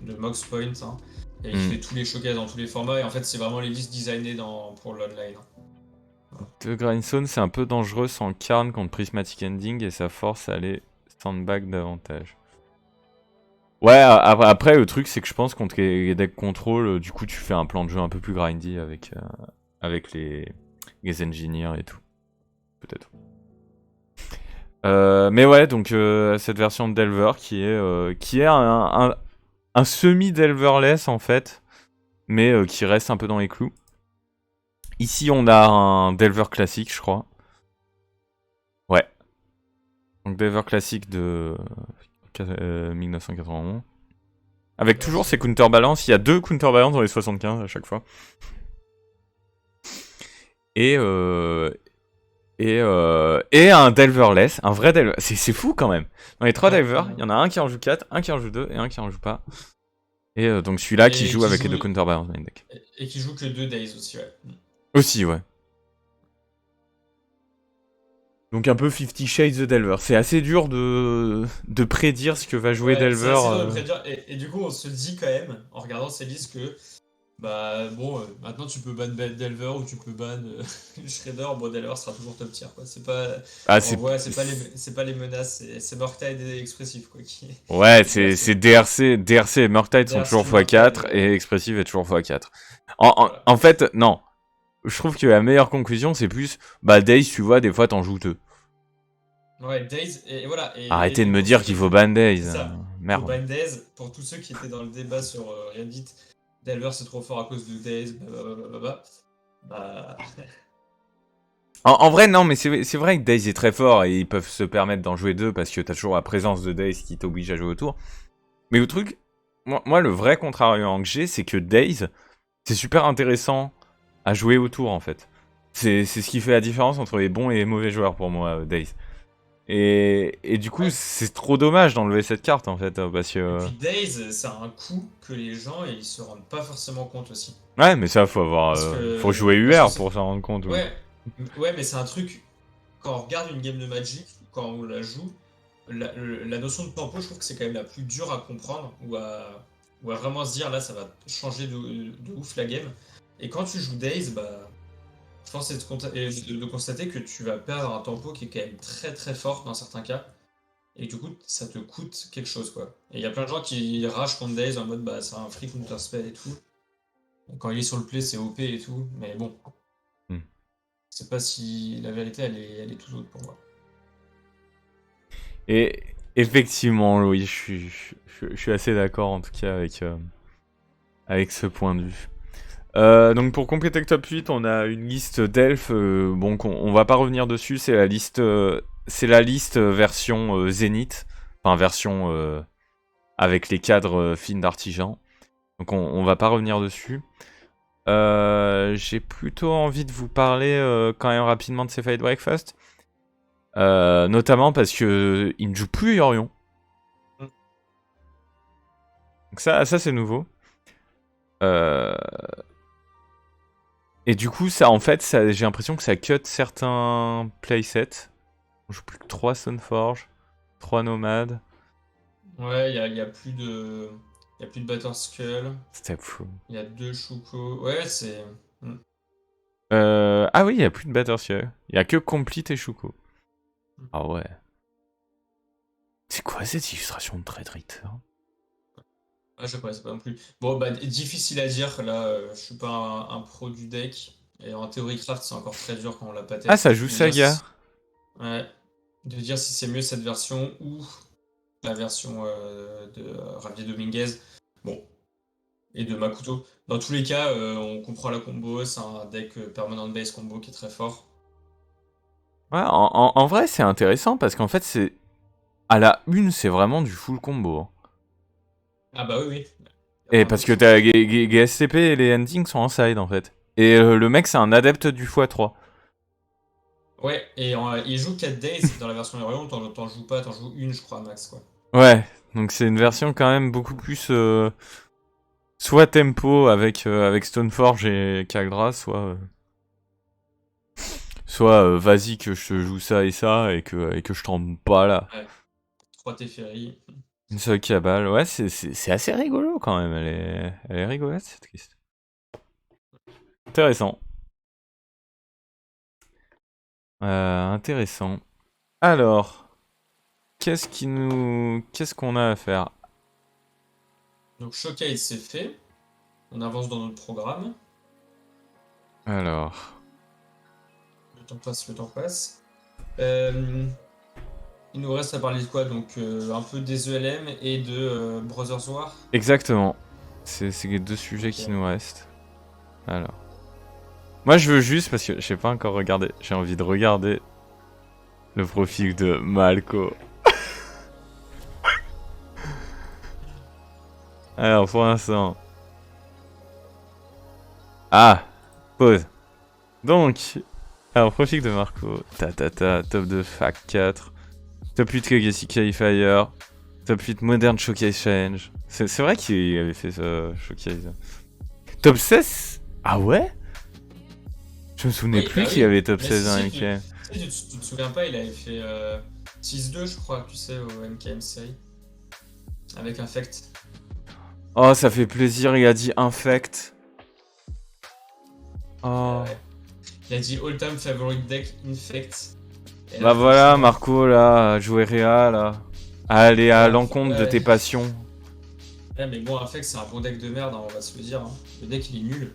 de Mox Point, hein, et qui fait tous les showcases dans tous les formats. Et en fait, c'est vraiment les listes designées pour l'online, hein. De Grindstone, c'est un peu dangereux sans Karn contre Prismatic Ending et ça force à aller sandbag davantage. Ouais, après le truc c'est que je pense contre les decks contrôle, du coup tu fais un plan de jeu un peu plus grindy avec les engineers et tout. Peut-être. Mais ouais, donc cette version de Delver qui est un semi-Delverless en fait, mais qui reste un peu dans les clous. Ici on a un Delver classique je crois. Ouais. Donc Delver classique de 1991. Avec toujours ses counterbalance, il y a 2 counterbalance dans les 75 à chaque fois. Et un Delverless, un vrai Delver. C'est fou quand même. Dans les 3 Delver, il y en a un qui en joue 4, un qui en joue 2 et un qui en joue pas. Et donc celui-là qui joue avec les 2 counterbalance main deck. Et qui joue que 2 Days aussi, ouais. Aussi, ouais. Donc un peu 50 Shades de Delver. C'est assez dur de prédire ce que va jouer Ouais, c'est Delver. assez dur de prédire. Et du coup, on se dit quand même, en regardant ces listes, que bah bon, maintenant tu peux ban Delver ou tu peux ban Shredder. Bon, Delver sera toujours top tier, quoi. C'est pas. Ah, On voit, c'est pas les menaces, c'est Murktide et Expressif, quoi. Ouais, Qui c'est DRC et Murktide sont toujours x4 et Expressive est toujours x4. Voilà. En fait, non. Je trouve que la meilleure conclusion, c'est plus, bah, Days, tu vois, des fois, t'en joues 2. Ouais, Days, et voilà. Arrêtez de me pour dire ceux qu'il qui faut étaient- ban Days. C'est ça. Faut Merde. ban Days. Pour tous ceux qui étaient dans le débat sur Reddit, Delver c'est trop fort à cause de Days, blablabla. Bah. En vrai, non, mais c'est vrai que Days est très fort et ils peuvent se permettre d'en jouer 2 parce que t'as toujours la présence de Days qui t'oblige à jouer autour. Mais le truc, moi le vrai contrariant que j'ai, c'est que Days, c'est super intéressant à jouer autour en fait. C'est ce qui fait la différence entre les bons et les mauvais joueurs pour moi, Days. Et du coup, Ouais. c'est trop dommage d'enlever cette carte en fait, parce Et que. puis Days, ça a un coût que les gens ils se rendent pas forcément compte aussi. Ouais, mais ça, faut avoir. Faut jouer Parce que UR pour s'en rendre compte. ouais, ouais, mais c'est un truc. Quand on regarde une game de Magic, quand on la joue, la notion de tempo, je trouve que c'est quand même la plus dure à comprendre ou à vraiment se dire là, ça va changer de ouf la game. Et quand tu joues Days, bah, force est de constater que tu vas perdre un tempo qui est quand même très très fort dans certains cas. Et du coup, ça te coûte quelque chose, quoi. Et il y a plein de gens qui ragent contre Days en mode bah c'est un free counter spell et tout. Quand il est sur le play, c'est OP et tout. Mais bon, Hmm. je sais pas si la vérité elle est tout autre pour moi. Et effectivement, oui, je suis assez d'accord en tout cas avec ce point de vue. Donc pour compléter le top 8, on a une liste d'elfes. Bon, on va pas revenir dessus. C'est la liste version Zénith, enfin version avec les cadres fines d'artisan. Donc on va pas revenir dessus. J'ai plutôt envie de vous parler quand même rapidement de ces Fight Breakfast. Notamment parce que il ne joue plus Yorion. Donc ça c'est nouveau. Et du coup, ça, en fait, j'ai l'impression que ça cut certains playsets. On joue plus que 3 Stoneforge, 3 Nomades. Ouais, y a plus de. Y a plus de Batter Skull. C'était fou. Il y a 2 Shuko. Ouais, c'est. Hmm. Ah oui, il n'y a plus de Battleship. Il y a que Complete et Shuko. Ah ouais. C'est quoi cette illustration de Trade Ritter? Ah, je sais pas non plus. Bon, bah, difficile à dire. Là, je suis pas un pro du deck. Et en théorie craft, c'est encore très dur quand on l'a pas Ah, ça test. joue De dire Saga. si, ouais, de dire si c'est mieux cette version ou la version de Javier Dominguez. Bon, et de Makuto. Dans tous les cas, on comprend la combo. C'est un deck permanent base combo qui est très fort. Ouais, en vrai, c'est intéressant parce qu'en fait, c'est. À la une, c'est vraiment du full combo, hein. Ah bah oui, oui. Y a Et vraiment parce du que full t'as combo. GSCP et les endings sont en side en fait. Et le mec, c'est un adepte du x3. Ouais, et il joue 4 days dans la version Heroion. T'en joues pas, t'en joues une, je crois, max, quoi. Ouais, donc c'est une version quand même beaucoup plus. Soit tempo avec Stoneforge et Kagdra, soit vas-y que je te joue ça et que je tombe pas là. Ouais. 3 Teferi. Une seule cabale, ouais, c'est assez rigolo quand même, elle est rigolote cette liste. Intéressant. Intéressant. Alors, qu'est-ce qu'on a à faire? Donc Showcase, c'est fait. On avance dans notre programme. Alors, Le temps passe, le temps passe. Euh, il nous reste à parler de quoi? Donc un peu des ELM et de Brothers War. exactement. C'est les deux sujets qui Ok. nous restent. Alors. Moi je veux juste, parce que j'ai pas encore regardé, j'ai envie de regarder le profil de Malco. Alors pour l'instant. Ah, pause. Donc, alors profil de Marco. Top 2 Fac 4. Top 8 Legacy Qualifier. Top 8 Modern Showcase Challenge. C'est vrai qu'il avait fait ça, Showcase. Top 16. Ah ouais? Je me souvenais Oui, bah plus qu'il y oui. avait top Mais 16 en si, MK. tu te souviens pas, il avait fait 6-2, je crois, tu sais, au MKM série. Avec Infect. Oh, ça fait plaisir, il a dit Infect. Oh. Ouais. Il a dit All Time Favorite Deck Infect. Et là, Bah voilà, franchement. Marco, là, jouer Réa, là. Aller à l'encontre de Ouais. tes passions. Ouais, mais bon, Infect, c'est un bon deck de merde, hein, on va se le dire. Hein. Le deck, il est nul.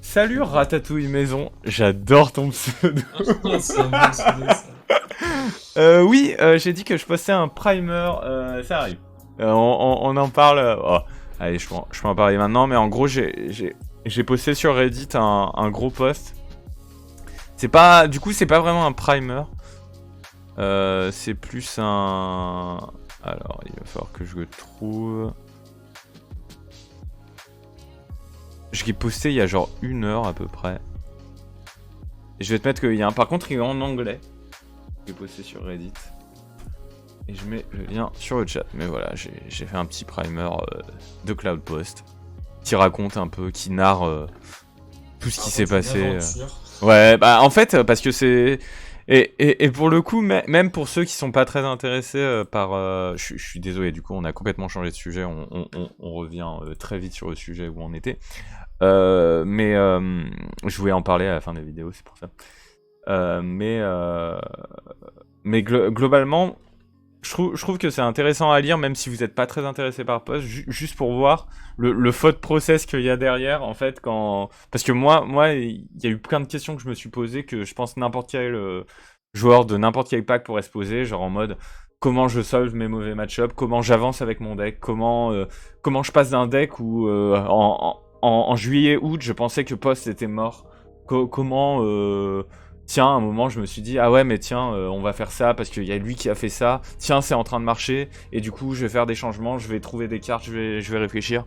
Salut Ratatouille Maison, j'adore ton pseudo. C'est un bon pseudo, ça. Oui, j'ai dit que je postais un primer, ça arrive. On en parle. Oh. Allez, je peux en parler maintenant, mais en gros, j'ai posté sur Reddit un gros post. Du coup, c'est pas vraiment un primer. C'est plus un. Alors, il va falloir que je le trouve. Je l'ai posté il y a genre 1 heure à peu près. Et je vais te mettre qu'il y a un. Par contre, il est en anglais. Je l'ai posté sur Reddit. Et je mets le lien sur le chat. Mais voilà, j'ai fait un petit primer de Cloud Post qui raconte un peu, qui narre tout ce qui s'est passé. Ouais, bah en fait, parce que c'est. Et pour le coup, même pour ceux qui sont pas très intéressés par. Je suis désolé, du coup, on a complètement changé de sujet. On revient très vite sur le sujet où on était. Mais je voulais en parler à la fin des vidéos, c'est pour ça. Mais globalement, je trouve que c'est intéressant à lire, même si vous n'êtes pas très intéressé par post, juste pour voir le thought process qu'il y a derrière, en fait, quand. Parce que moi, il y a eu plein de questions que je me suis posées que je pense n'importe quel joueur de n'importe quel pack pourrait se poser, genre en mode comment je solve mes mauvais match-up, comment j'avance avec mon deck, comment je passe d'un deck où en juillet-août, je pensais que post était mort, comment. Tiens, à un moment, je me suis dit, ah ouais, mais tiens, on va faire ça parce qu'il y a lui qui a fait ça. Tiens, c'est en train de marcher. Et du coup, je vais faire des changements, je vais trouver des cartes, je vais réfléchir.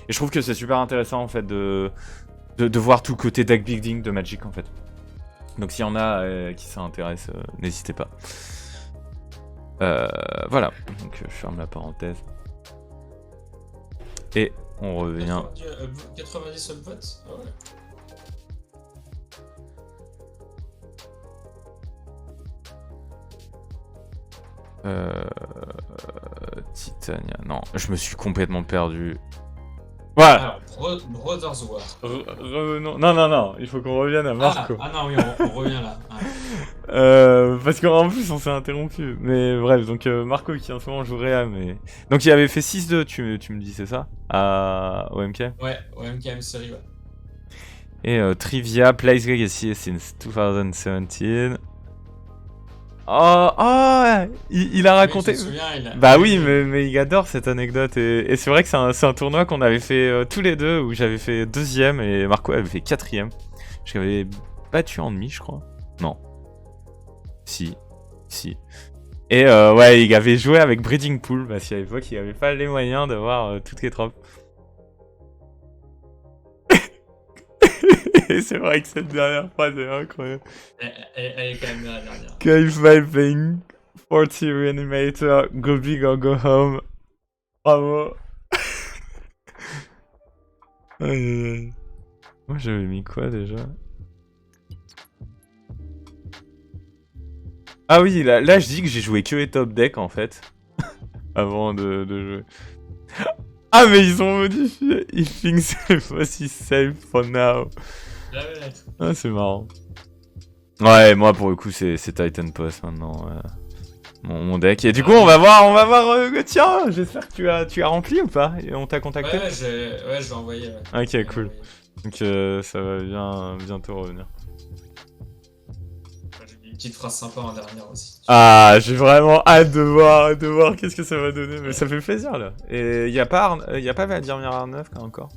Et je trouve que c'est super intéressant, en fait, de voir tout le côté deck building de Magic, en fait. Donc, s'il y en a qui s'intéressent, n'hésitez pas. Voilà. Donc, je ferme la parenthèse. Et on revient. 90 upvotes. Ah ouais. Titania. Non, je me suis complètement perdu. Voilà. Alors, Brothers War. Revenons. Non, il faut qu'on revienne à Marco. Non, oui, on revient là. Parce qu'en plus, on s'est interrompu. Mais bref, donc Marco qui en ce moment jouerait mais. Donc il avait fait 6-2, tu me dis, c'est ça? À OMK? Ouais, MKM série, ouais. Et Trivia, Plays Legacy since 2017. Il a raconté. Bah oui, mais il adore cette anecdote. Et c'est vrai que c'est un tournoi qu'on avait fait tous les deux, où j'avais fait 2ème et Marco avait fait 4ème. J'avais battu en demi, je crois. Non. Si. Et ouais, il avait joué avec Breeding Pool, parce qu'à l'époque, il avait pas les moyens d'avoir toutes les tropes. Et c'est vrai que cette dernière phrase est incroyable. Elle est quand même la dernière. Cave vibing, 40 reanimator, go big or go home. Bravo. Moi j'avais mis quoi déjà? Ah oui, là je dis que j'ai joué que les top decks en fait. Avant de jouer. Ah mais ils ont modifié. He thinks it was safe for now. Ah c'est marrant. Ouais, moi pour le coup c'est Titan Post maintenant. Mon deck. Et du coup on va voir tiens, j'espère que tu as rempli ou pas? Et on t'a contacté? Ouais, je l'ai envoyé. Ouais. Ok, cool. Donc ça va bientôt revenir. J'ai mis une petite phrase sympa en dernière aussi. Ah, j'ai vraiment hâte de voir qu'est-ce que ça va donner, mais ça fait plaisir là. Et y a pas Vladimir Arnev encore?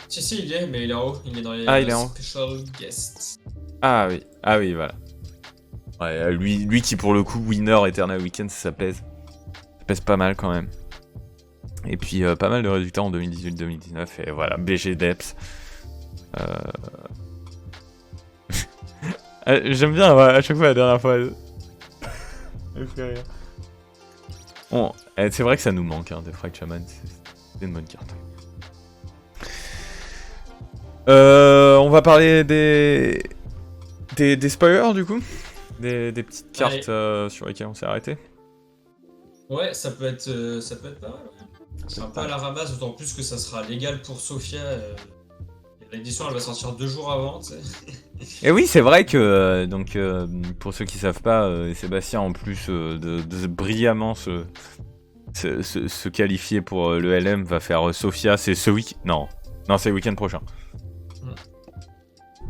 Si, il y est, mais il est en haut, il est dans les il est en haut. special guests. Ah oui, voilà. Ouais, lui qui pour le coup, winner Eternal Weekend, ça pèse. Ça pèse pas mal quand même. Et puis pas mal de résultats en 2018-2019, et voilà, BG Depth. J'aime bien à chaque fois la dernière fois. Bon, c'est vrai que ça nous manque, hein, des Frag Shaman, c'est une bonne carte. On va parler des spoilers du coup, des petites cartes sur lesquelles on s'est arrêté. Ouais, ça peut être pas mal. Ouais. C'est un peu à la ramasse, d'autant plus que ça sera légal pour Sophia. L'édition elle va sortir 2 jours avant, tu sais. Et oui, c'est vrai que pour ceux qui savent pas, Sébastien en plus de brillamment se qualifier pour le LM va faire Sophia, c'est ce week. Non, c'est le week-end prochain.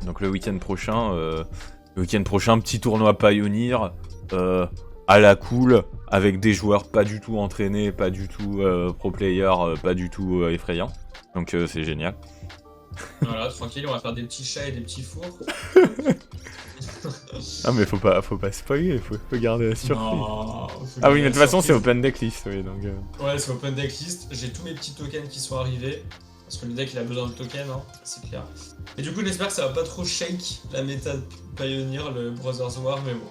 Donc le week-end prochain, petit tournoi Pioneer à la cool, avec des joueurs pas du tout entraînés, pas du tout pro player, pas du tout effrayants. Donc c'est génial. Voilà, tranquille, on va faire des petits chats et des petits fours. Ah mais faut pas spoiler, faut garder la surprise. Non, ah oui, mais de toute façon c'est open decklist, oui, donc... Ouais, c'est open decklist, j'ai tous mes petits tokens qui sont arrivés. Parce que le deck il a besoin de tokens, hein, c'est clair. Et du coup j'espère que ça va pas trop shake la méta de Pioneer, le Brothers War, mais bon.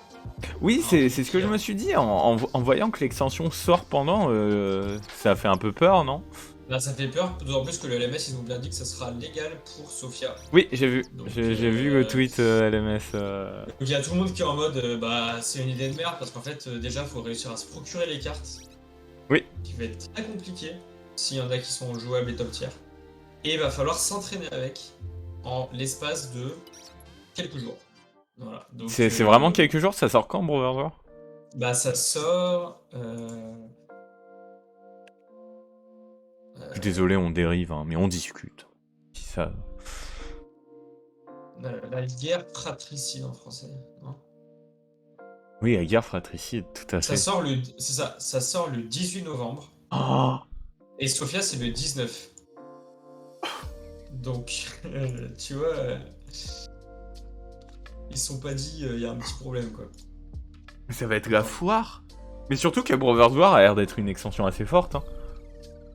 Oui, c'est ce que je me suis dit, en voyant que l'extension sort pendant, ça a fait un peu peur, non? Là ça fait peur, d'autant plus que le LMS ils ont bien dit que ça sera légal pour Sophia. Oui, j'ai vu, j'ai vu le tweet LMS. Donc il y a tout le monde qui est en mode, c'est une idée de merde, parce qu'en fait déjà faut réussir à se procurer les cartes. Oui. Qui va être très compliqué, s'il y en a qui sont jouables et top tier. Et il va falloir s'entraîner avec en l'espace de quelques jours. Voilà. C'est vraiment quelques jours, ça sort quand, Brothers War? Bah ça sort... Je suis désolé, on dérive, hein, mais on discute. Qui ça? La guerre fratricide en français, non? Oui, la guerre fratricide, tout à fait. Ça sort le 18 novembre. Oh. Et Sophia, c'est le 19. Donc, tu vois, ils se sont pas dit, il y a un petit problème, quoi. Ça va être la foire. Mais surtout que Brothers War a l'air d'être une extension assez forte, hein.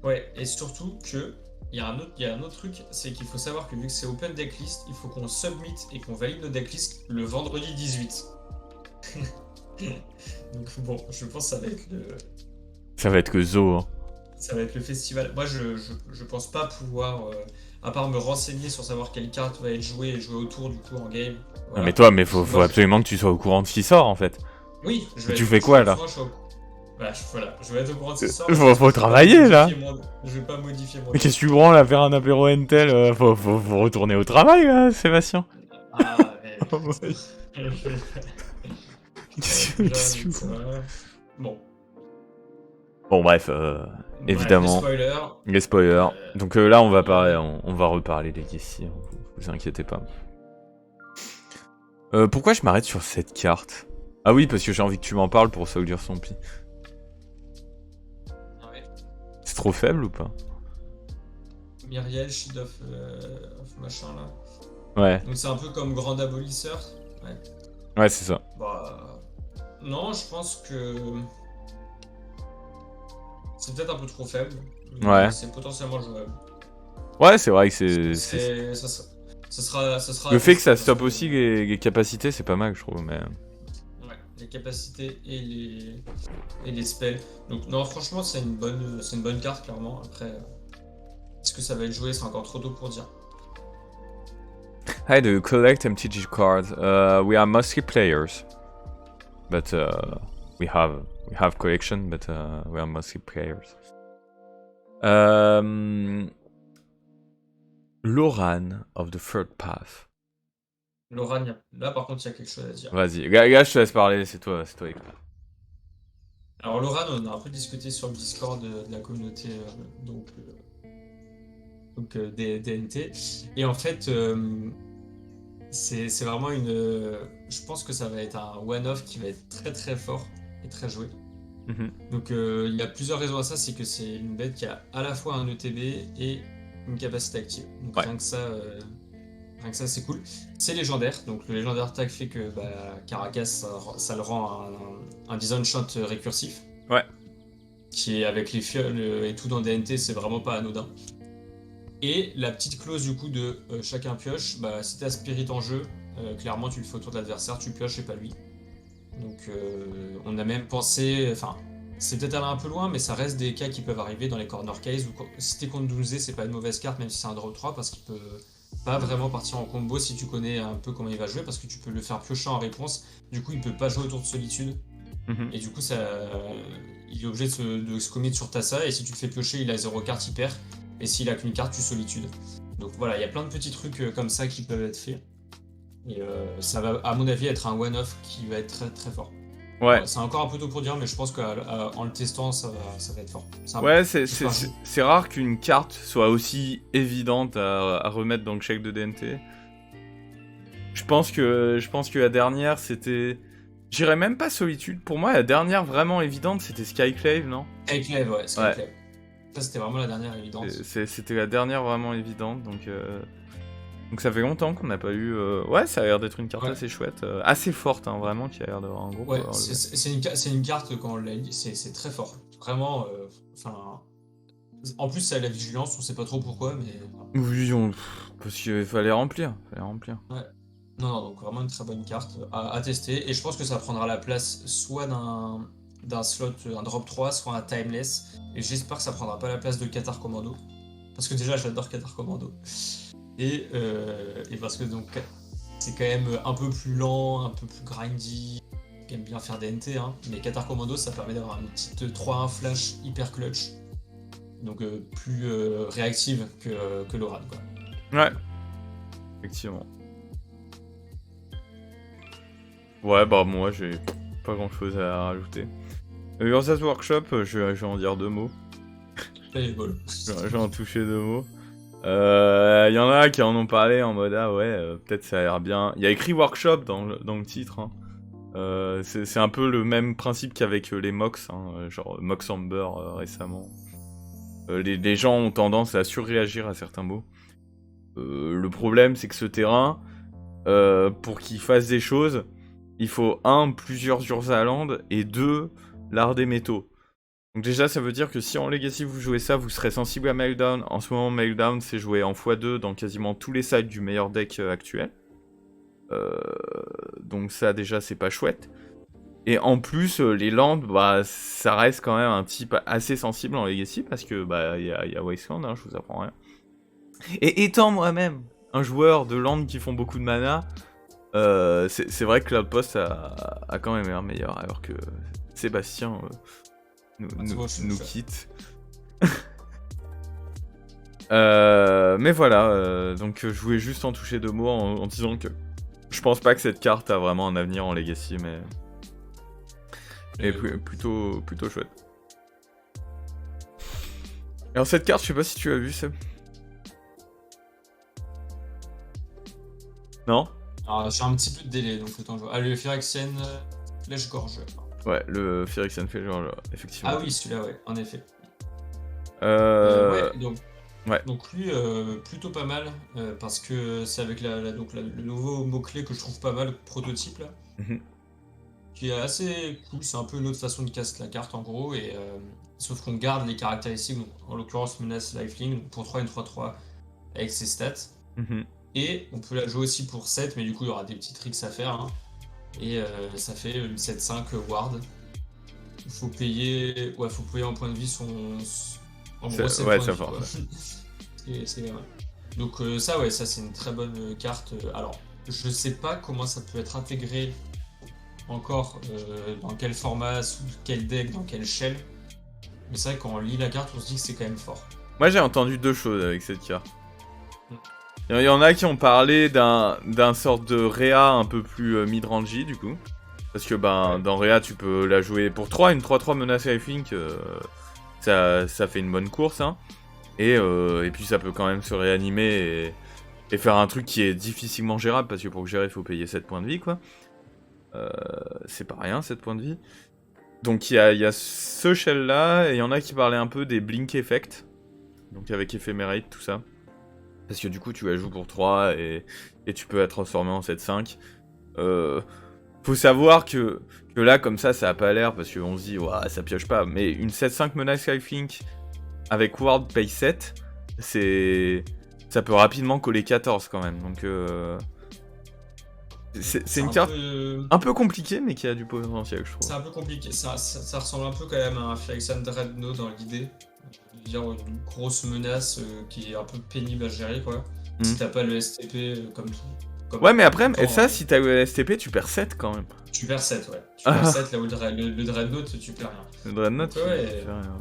Ouais, et surtout que il y a un autre truc, c'est qu'il faut savoir que vu que c'est open decklist, il faut qu'on submit et qu'on valide nos decklists le vendredi 18. Donc bon, je pense que ça va être le... Ça va être que Zo, hein. Ça va être le festival. Moi, je pense pas pouvoir, à part me renseigner sur savoir quelle carte va être jouée et jouer autour du coup en game. Voilà. Non, mais faut absolument que tu sois au courant de ce qui sort en fait. Oui, tu fais quoi là? Bah, voilà, je vais être au courant de ce soir. Faut travailler, là. Je vais pas modifier mon. Mais qu'est-ce que tu branles à faire un apéro Intel faut retourner au travail, là, Sébastien. Ah, Oh, ouais. Qu'est-ce que tu ça branles va. Bon. Bon, bref, Bref, évidemment. les spoilers. Les spoilers. Donc là, on va il y en a- on va reparler des Legacy, hein, vous inquiétez pas. Pourquoi je m'arrête sur cette carte? Ah oui, parce que j'ai envie que tu m'en parles pour Soldier Zombie. Ouais. C'est trop faible ou pas? Myriel, Shield of machin là. Ouais. Donc c'est un peu comme Grand Abolisseur. Ouais. Ouais, c'est ça. Bah. Non, je pense que. C'est peut-être un peu trop faible. Mais Ouais. c'est potentiellement jouable. Ouais, c'est vrai que Ça sera Le fait que ça parce stoppe que- aussi les capacités, c'est pas mal, je trouve, mais... Ouais, les capacités et les spells. Donc non, franchement, c'est une bonne carte, clairement. Après, est-ce que ça va être joué? C'est encore trop tôt pour dire. Hi, do you collect MTG cards? We are mostly players. But we have collection, but we are mostly players. Loran of the Third Path. Laura, là par contre, il y a quelque chose à dire. Vas-y, gars, je te laisse parler, c'est toi expert. Alors Laura, on a un peu discuté sur le Discord de la communauté des DNT. Et en fait, c'est vraiment je pense que ça va être un one-off qui va être très très fort et très joué. Donc il y a plusieurs raisons à ça, c'est que c'est une bête qui a à la fois un ETB et une capacité active. Donc Ouais. rien que ça c'est cool. C'est légendaire, donc le légendaire tag fait que Caracas ça le rend un disenchant récursif. Ouais. Qui est avec les fioles et tout dans DNT, c'est vraiment pas anodin. Et la petite clause du coup de chacun pioche, si t'as Spirit en jeu, clairement tu le fais autour de l'adversaire, tu pioches et pas lui. Donc on a même pensé, enfin c'est peut-être aller un peu loin, mais ça reste des cas qui peuvent arriver dans les corner cases où si t'es contre 12 c'est pas une mauvaise carte même si c'est un drop 3 parce qu'il peut pas vraiment partir en combo si tu connais un peu comment il va jouer parce que tu peux le faire piocher en réponse, du coup il peut pas jouer autour de solitude. Et du coup il est obligé de se commit sur Tassa et si tu le fais piocher il a 0 carte il perd et s'il a qu'une carte tu solitude. Donc voilà, il y a plein de petits trucs comme ça qui peuvent être faits. Et ça va, à mon avis, être un one-off qui va être très très fort. Ouais. C'est encore un peu tôt pour dire, mais je pense qu'en le testant, ça va être fort. Ouais, c'est rare qu'une carte soit aussi évidente à remettre dans le check de DNT. Je pense que la dernière, c'était... J'irais même pas Solitude. Pour moi, la dernière vraiment évidente, c'était Skyclave, non? Skyclave, ouais, Skyclave. Ouais. Ça, c'était vraiment la dernière évidente. C'était la dernière vraiment évidente, donc ça fait longtemps qu'on n'a pas eu... Ouais, ça a l'air d'être une carte assez chouette, assez forte, hein, vraiment, qui a l'air d'avoir un gros pouvoir. C'est une carte, quand on l'a dit, c'est très fort. Vraiment, en plus, ça a la vigilance, on sait pas trop pourquoi, mais... Oui, parce qu'il fallait remplir. Ouais. Non, donc vraiment une très bonne carte à tester, et je pense que ça prendra la place soit d'un slot, un drop 3, soit un timeless, et j'espère que ça prendra pas la place de Qatar Commando, parce que déjà j'adore Qatar Commando, et parce que donc c'est quand même un peu plus lent, un peu plus grindy, j'aime bien faire DNT, hein, mais Qatar Commando ça permet d'avoir une petite 3-1 flash hyper clutch, donc plus réactive que Loran, quoi. Ouais, effectivement. Ouais, moi j'ai pas grand chose à rajouter. Urza's Workshop, je vais en dire 2 mots. Je vais en toucher 2 mots. Il y en a qui en ont parlé en mode peut-être ça a l'air bien. Il y a écrit Workshop dans le titre. Hein. C'est un peu le même principe qu'avec les Mox, hein, genre Mox Amber récemment. Les gens ont tendance à surréagir à certains mots. Le problème c'est que ce terrain, pour qu'il fasse des choses, il faut 1, plusieurs Urzaland, et 2, l'art des métaux. Donc déjà, ça veut dire que si en Legacy vous jouez ça, vous serez sensible à Meltdown. En ce moment, Meltdown, c'est joué en x2 dans quasiment tous les sides du meilleur deck actuel. Donc ça, déjà, c'est pas chouette. Et en plus, les lands, ça reste quand même un type assez sensible en Legacy, parce que y a Wasteland, hein, je vous apprends rien. Et étant moi-même un joueur de lands qui font beaucoup de mana... c'est vrai que Cloudpost a quand même l'air meilleur, alors que Sébastien C'est bon, je nous suis- quitte. Mais voilà, donc je voulais juste en toucher 2 mots en disant que je pense pas que cette carte a vraiment un avenir en Legacy, mais est plutôt chouette. Alors cette carte, je sais pas si tu l'as vue, Seb. Non? Alors, j'ai un petit peu de délai, donc autant jouer. Ah, le Phyrexian Flèche-Gorge. Ouais, le Phyrexian fait genre là, effectivement. Ah oui, celui-là, ouais, en effet. Euh... Ouais, donc, Ouais. donc lui, plutôt pas mal, parce que c'est avec le nouveau mot-clé que je trouve pas mal, prototype, là, Mhm. qui est assez cool. C'est un peu une autre façon de casser la carte, en gros, et sauf qu'on garde les caractéristiques, donc, en l'occurrence menace lifelink, donc pour 3 une 3-3 avec ses stats. Mhm. Et on peut la jouer aussi pour 7, mais du coup il y aura des petits tricks à faire, hein. Et ça fait une 7-5 ward. Faut payer en point de vie en gros, c'est Ouais, points de ça vie, va. quoi. C'est pas mal. Donc ça, ouais, ça c'est une très bonne carte. Alors, je sais pas comment ça peut être intégré encore, dans quel format, sous quel deck, dans quelle shell. Mais c'est vrai, quand on lit la carte, on se dit que c'est quand même fort. Moi j'ai entendu 2 choses avec cette carte. Il y en a qui ont parlé d'un sort de Réa un peu plus mid-rangey du coup. Parce que Ouais. dans Réa tu peux la jouer pour 3, une 3-3 menace lifelink, ça fait une bonne course, hein. Et puis ça peut quand même se réanimer et faire un truc qui est difficilement gérable, parce que pour gérer il faut payer 7 points de vie quoi. C'est pas rien 7 points de vie. Donc il y a ce shell là, et il y en a qui parlaient un peu des blink effects. Donc avec éphémérite, tout ça. Parce que du coup tu la joues pour 3 et tu peux la transformer en 7-5. Faut savoir que là comme ça a pas l'air, parce qu'on se dit ouah, ça pioche pas. Mais une 7-5 menace lifelink avec ward pay 7, ça peut rapidement coller 14 quand même. Donc c'est une carte un peu compliquée mais qui a du potentiel, je trouve. C'est un peu compliqué, ça ressemble un peu quand même à un Phyrexian Dreadnought dans l'idée. Dire une grosse menace qui est un peu pénible à gérer, quoi. Si t'as pas le STP comme tout. Ouais, mais après, et ça, si t'as le STP, tu perds 7 quand même. Tu perds 7, ouais. Tu perds 7, là où le Dreadnought, tu perds rien. Le Dreadnought, Donc, ouais, tu perds rien.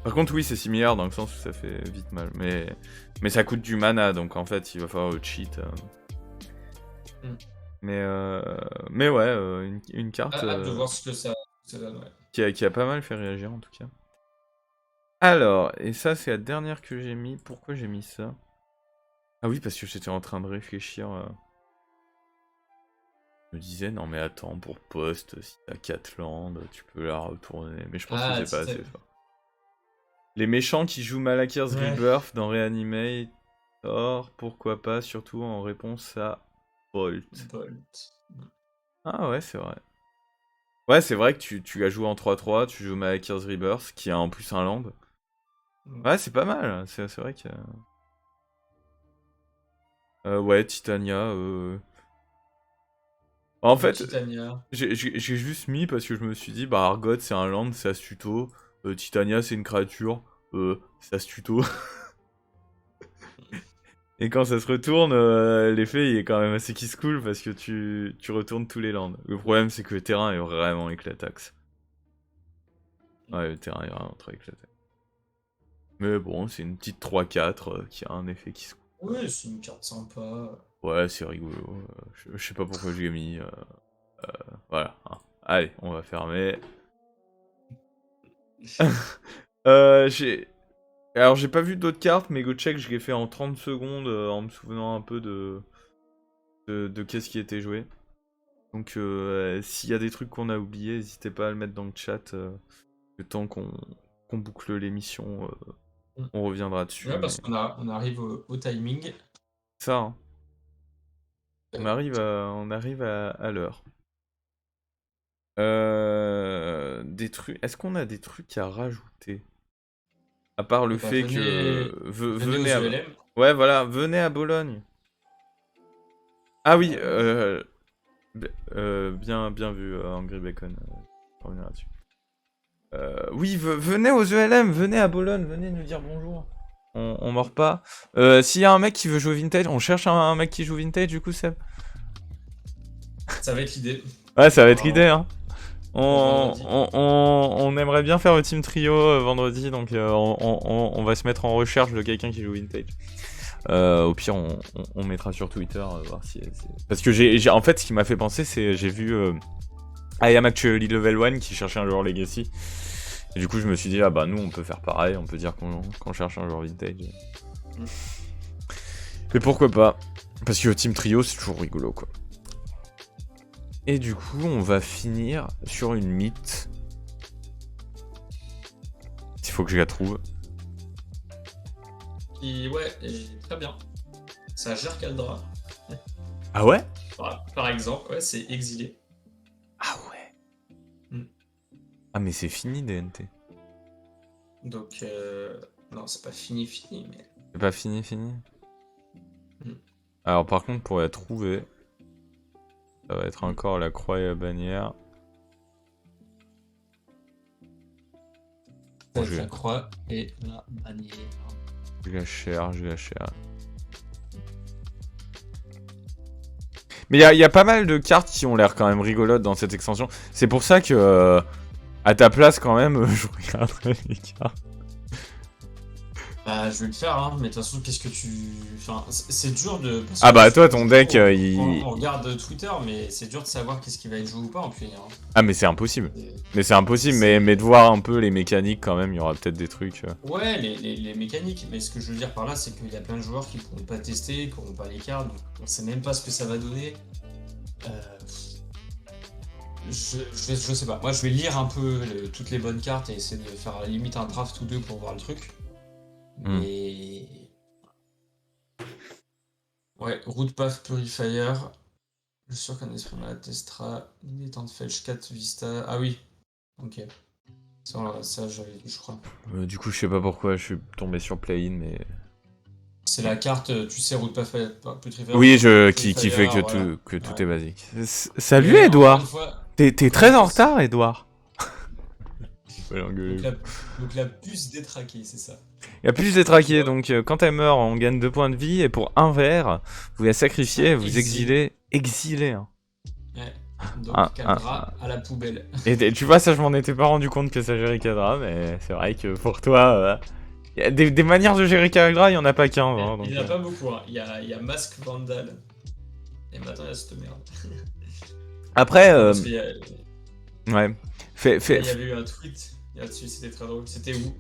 Par contre, oui, c'est similaire dans le sens où ça fait vite mal. Mais ça coûte du mana, donc en fait, il va falloir le cheat. Mais ouais, une carte hâte de voir ce que ça donne, ouais. qui a pas mal fait réagir en tout cas. Alors, et ça, c'est la dernière que j'ai mis. Pourquoi j'ai mis ça? Ah oui, parce que j'étais en train de réfléchir. Je me disais, non mais attends, pour poste, si t'as 4 landes, tu peux la retourner. Mais je pense que c'est pas assez fort. Les méchants qui jouent Malakir's Rebirth dans Reanimator, pourquoi pas, surtout en réponse à Bolt. Ah ouais, c'est vrai. Ouais, c'est vrai que tu la joues en 3-3, tu joues Malakir's Rebirth, qui a en plus un land. Ouais, c'est pas mal, c'est vrai que... ouais, Titania... En fait, j'ai juste mis parce que je me suis dit, bah Argot c'est un land, ça se tuto. Titania c'est une créature, ça se tuto. Et quand ça se retourne, l'effet il est quand même assez kiss cool parce que tu retournes tous les lands. Le problème c'est que le terrain est vraiment éclataxe. Ouais, le terrain est vraiment très éclataxe. Mais bon, c'est une petite 3-4 qui a un effet kiss cool. Ouais, c'est une carte sympa. Ouais, c'est rigolo. Je sais pas pourquoi je l'ai mis. Voilà. Hein. Allez, on va fermer. Alors j'ai pas vu d'autres cartes, mais GoCheck je l'ai fait en 30 secondes en me souvenant un peu de qu'est-ce qui était joué. Donc s'il y a des trucs qu'on a oubliés, n'hésitez pas à le mettre dans le chat. Le temps qu'on boucle l'émission, on reviendra dessus. Ouais, parce qu'on arrive au timing. Ça, hein. On arrive à l'heure. Des trucs. Est-ce qu'on a des trucs à rajouter? À part le fait que... Venez à... ULM. Ouais, voilà, venez à Bologne. Ah oui, bien vu, Angry Bacon. On reviendra dessus. Oui, venez aux ELM, venez à Bologne, venez nous dire bonjour. On mord pas. S'il y a un mec qui veut jouer Vintage, on cherche un mec qui joue Vintage, du coup, Seb. Ça va être l'idée. Ouais, ça va être l'idée, hein. vendredi. On aimerait bien faire le team trio vendredi, donc on va se mettre en recherche de quelqu'un qui joue vintage. Au pire, on mettra sur Twitter, voir si... Parce que en fait, ce qui m'a fait penser, c'est j'ai vu I Am Actually Level 1 qui cherchait un joueur Legacy. Et du coup, je me suis dit, ah bah nous, on peut faire pareil, on peut dire qu'on cherche un joueur vintage. Et pourquoi pas? Parce que le team trio, c'est toujours rigolo, quoi. Et du coup, on va finir sur une mythe. Il faut que je la trouve. Ouais, très bien. Ça gère Caldra. Ah ouais? Par exemple, ouais, c'est exilé. Ah ouais. Ah mais c'est fini DNT. Donc, non, c'est pas fini, mais... C'est pas fini. Alors par contre, pour la trouver, ça va être encore la croix et la bannière. Ça va être la croix et la bannière. Je la cherche. Mais il y a pas mal de cartes qui ont l'air quand même rigolotes dans cette extension. C'est pour ça que, à ta place quand même, je regarderai les cartes. Bah, je vais le faire, hein, mais de toute façon, qu'est-ce que tu... Enfin, c'est dur de... Ah bah toi, ton deck, On regarde Twitter, mais c'est dur de savoir qu'est-ce qui va être joué ou pas en plus. Hein. Ah mais c'est impossible. Mais de voir un peu les mécaniques quand même, il y aura peut-être des trucs... Ouais, les mécaniques, mais ce que je veux dire par là, c'est qu'il y a plein de joueurs qui pourront pas tester, qui n'auront pas les cartes, donc on sait même pas ce que ça va donner. Je sais pas, moi je vais lire un peu toutes les bonnes cartes et essayer de faire à la limite un draft ou deux pour voir le truc. Mais... Ouais, Root Path Purifier. Je suis sûr qu'un esprit malade testera. Détente Fetch 4 Vista. Ah oui. Ok. Ça j'avais vu, je crois. Du coup, je sais pas pourquoi je suis tombé sur Play-in, mais... C'est la carte, tu sais, Root Path Purifier. Oui, qui fait que, voilà. Tout est basique. Salut mais Edouard. T'es très en ça. retard, Edouard. Donc la puce détraquée, c'est ça. Il y a plus détraqué, donc quand elle meurt, on gagne 2 points de vie, et pour un verre, vous la sacrifiez, vous exilez. Hein. Ouais. Donc Kadra à la poubelle. Et tu vois, ça je m'en étais pas rendu compte que ça gérait Kadra, mais c'est vrai que pour toi, y a des manières de gérer Kadra, il y en a pas qu'un. Hein, il y en a pas beaucoup, hein. Il y a Mask Vandal. Et maintenant il y a cette merde. Après, ouais. Il y avait eu un tweet là-dessus, c'était très drôle. C'était Who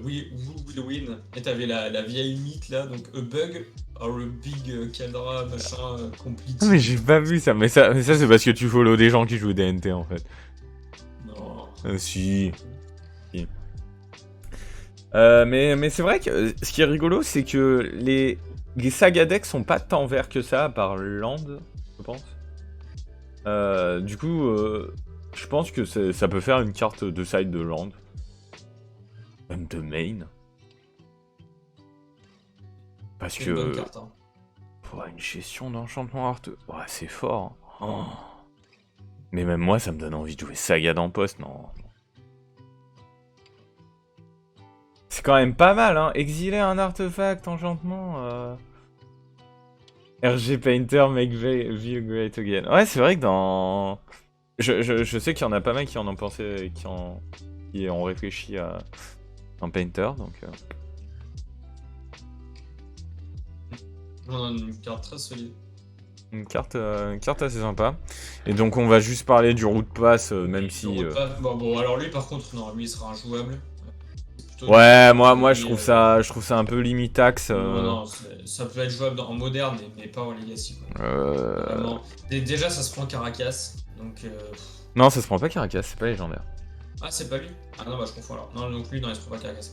Will Win. Et t'avais la vieille mythe là, donc a bug or a big Kadra machin complete. Mais j'ai pas vu ça, mais ça c'est parce que tu follow des gens qui jouent DNT en fait. Non. Si. Mais c'est vrai que ce qui est rigolo, c'est que les saga decks sont pas tant verts que ça, à part Land, je pense. Du coup, je pense que ça peut faire une carte de side de Land. Même de main. Parce que... Une bonne carte, hein. Pour une gestion d'enchantement art... Ouais, c'est fort. Oh. Mais même moi, ça me donne envie de jouer Saga dans poste, non. C'est quand même pas mal, hein. Exiler un artefact, enchantement... RG Painter, make view great again. Ouais, c'est vrai que dans... Je sais qu'il y en a pas mal qui en ont pensé, qui ont réfléchi à un Painter, donc... On a une carte très solide. Une carte assez sympa. Et donc on va juste parler du Root Pass, même si... Bon, alors lui par contre, non, lui il sera injouable. Ouais, moi je trouve ça un peu limitax. Non, ça peut être jouable en moderne, mais pas en legacy. Vraiment. Déjà ça se prend Caracas, donc... Non, ça se prend pas Caracas, c'est pas légendaire. Ah, c'est pas lui? Ah non, bah je confonds alors. Non, donc lui, non, il se prend pas Caracas.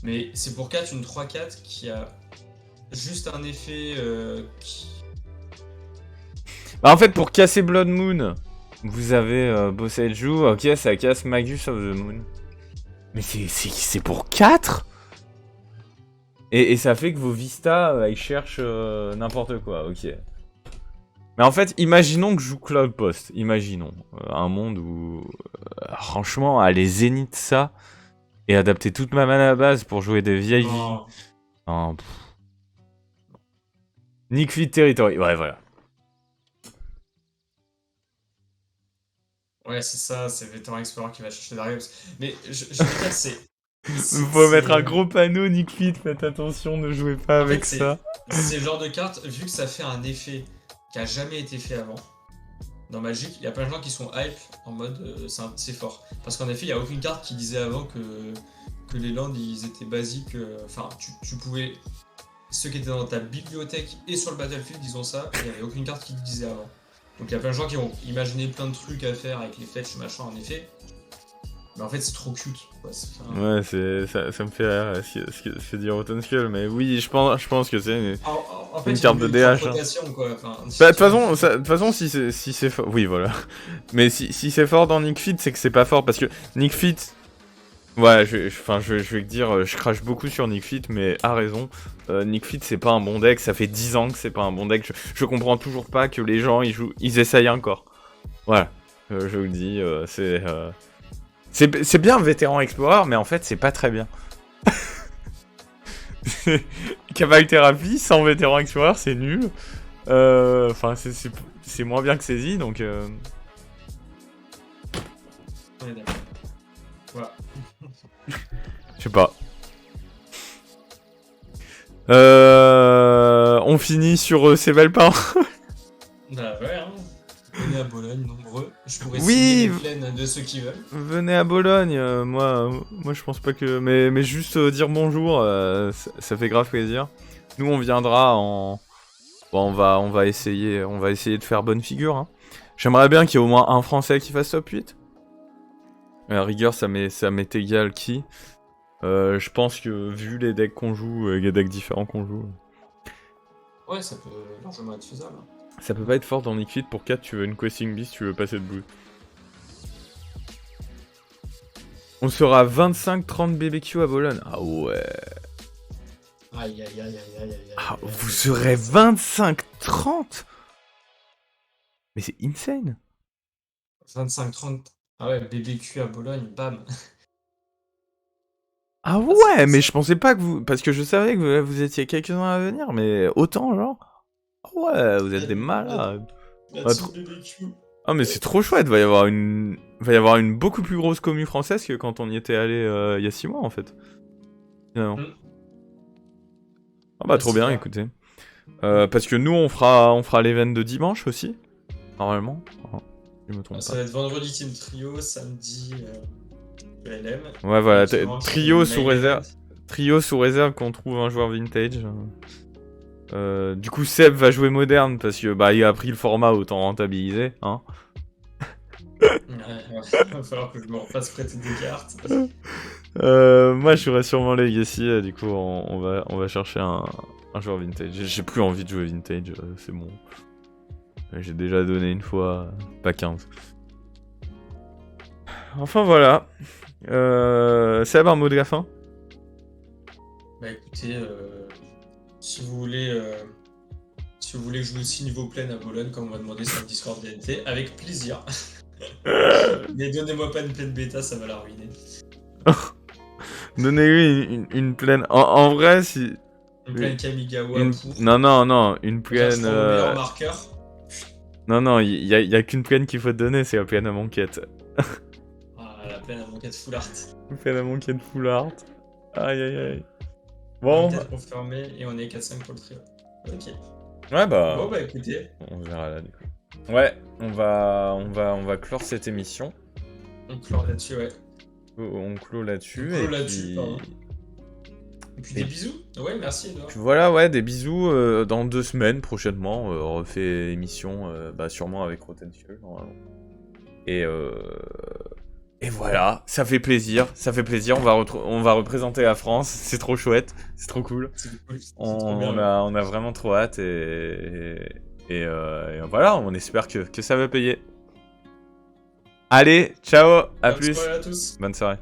Mais c'est pour 4 une 3-4 qui a juste un effet qui... Bah, en fait, pour casser Blood Moon, vous avez Bosseju, ok, ça casse Magus of the Moon. Mais c'est pour 4 et ça fait que vos Vistas, ils cherchent n'importe quoi, ok. Mais en fait, imaginons que je joue Cloud Post, imaginons. Un monde où, franchement, aller zénith ça, et adapter toute ma mana base pour jouer des vieilles vies. Non, Nick Feed Territory, ouais, voilà. Ouais, c'est ça, c'est Veteran Explorer qui va chercher Darius. Mais je veux dire, Faut mettre un c'est- gros panneau, Nick Fit, faites attention, ne jouez pas En fait, avec ça. c'est le genre de carte, vu que ça fait un effet qui a jamais été fait avant, dans Magic, il y a plein de gens qui sont hype en mode c'est fort. Parce qu'en effet, il n'y a aucune carte qui disait avant que les lands ils étaient basiques. Enfin, tu pouvais. Ceux qui étaient dans ta bibliothèque et sur le battlefield, disons ça, il n'y avait aucune carte qui le disait avant. Donc il y a plein de gens qui ont imaginé plein de trucs à faire avec les fletches, machin, en effet. Mais en fait, c'est trop cute. Quoi. Ouais, ça me fait rire ce que dire Rotten Skull, mais oui, je pense que c'est En fait, une carte de DH. Hein. Quoi. Enfin, Bah, de toute façon, si c'est fort, oui, voilà. Mais si c'est fort dans Nick Fit, c'est que c'est pas fort parce que Nick Fit, ouais, je vais te dire, je crache beaucoup sur Nick Fit, mais à raison. Nick Fit, c'est pas un bon deck, ça fait 10 ans que c'est pas un bon deck. Je comprends toujours pas que les gens ils essayent encore. Voilà, je vous le dis, c'est bien Vétéran Explorer, mais en fait, c'est pas très bien. Cabal Thérapie sans Vétéran Explorer, c'est nul. Enfin, c'est moins bien que Saisie, donc... Ouais, d'accord. Voilà. Je sais pas. On finit sur Sévalpin. Bah ouais, hein. Venez à Bologne, nombreux. Je pourrais Oui. signer les plaines de ceux qui veulent. Venez à Bologne, moi je pense pas que... Mais juste dire bonjour, ça fait grave plaisir. Nous on viendra en... Bon, on va essayer de faire bonne figure. Hein. J'aimerais bien qu'il y ait au moins un Français qui fasse top 8. À la rigueur, ça m'est égal qui. Je pense que vu les decks qu'on joue, les decks différents qu'on joue... Ouais, ça peut largement être faisable. Ça peut pas être fort dans Nick Fit. Pour 4, tu veux une Questing Beast, tu veux passer debout. On sera 25-30 BBQ à Bologne. Ah ouais. Aïe aïe aïe aïe aïe aïe. Ah, vous serez 25-30 ? Mais c'est insane. 25-30. Ah ouais, BBQ à Bologne, bam. Ah ouais, mais je pensais pas que vous... Parce que je savais que vous étiez quelques-uns à venir, mais autant, genre... Ah ouais, vous êtes des malades. BBQ. Ah mais c'est trop chouette, va y avoir une beaucoup plus grosse commu française que quand on y était allé il y a 6 mois, en fait. Finalement. Ah bah trop bien, écoutez. Parce que nous, on fera l'event de dimanche aussi, normalement. Oh, je me trompe Ça va être vendredi Team Trio, samedi LM. Ouais, voilà, trio sous réserve qu'on trouve un joueur vintage. Du coup, Seb va jouer moderne parce que bah il a pris le format, autant rentabiliser, hein. Il va falloir que je me refasse prêter des cartes. Moi, je serai sûrement Legacy, du coup, on va chercher un joueur vintage. J'ai plus envie de jouer vintage, c'est bon. J'ai déjà donné une fois, pas 15. Enfin, voilà. Seb, un mot de la fin ? Bah écoutez, si vous voulez que je joue aussi niveau plein à Bologne, comme on m'a demandé sur le Discord DNT, avec plaisir. Mais donnez-moi pas une pleine bêta, ça va la ruiner. Donnez-lui une plaine. En vrai, si. Une plaine Kamigawa pour. Non, une plaine. Meilleur marqueur. Non, il y a qu'une plaine qu'il faut te donner, c'est la plaine à Monquette. Ah, la plaine à Monquette full art. La plaine à Monquette full art. Aïe. Bon. Peut-être confirmé et on est 4-5 pour le trio. Ok. Ouais, bah. Bon, bah écoutez. On verra là, du coup. Ouais, on va clore cette émission. On clôt là-dessus, ouais. On clôt là-dessus. Et puis des bisous. Ouais, merci Edouard. Puis voilà, ouais, des bisous. Dans 2 semaines prochainement, on refait émission, sûrement avec Rotten Skull, normalement. Et voilà, ça fait plaisir. On va représenter la France, c'est trop chouette, c'est trop cool. On a vraiment trop hâte et voilà, on espère que ça va payer. Allez, ciao, à plus. Bonne soirée à tous. Bonne soirée.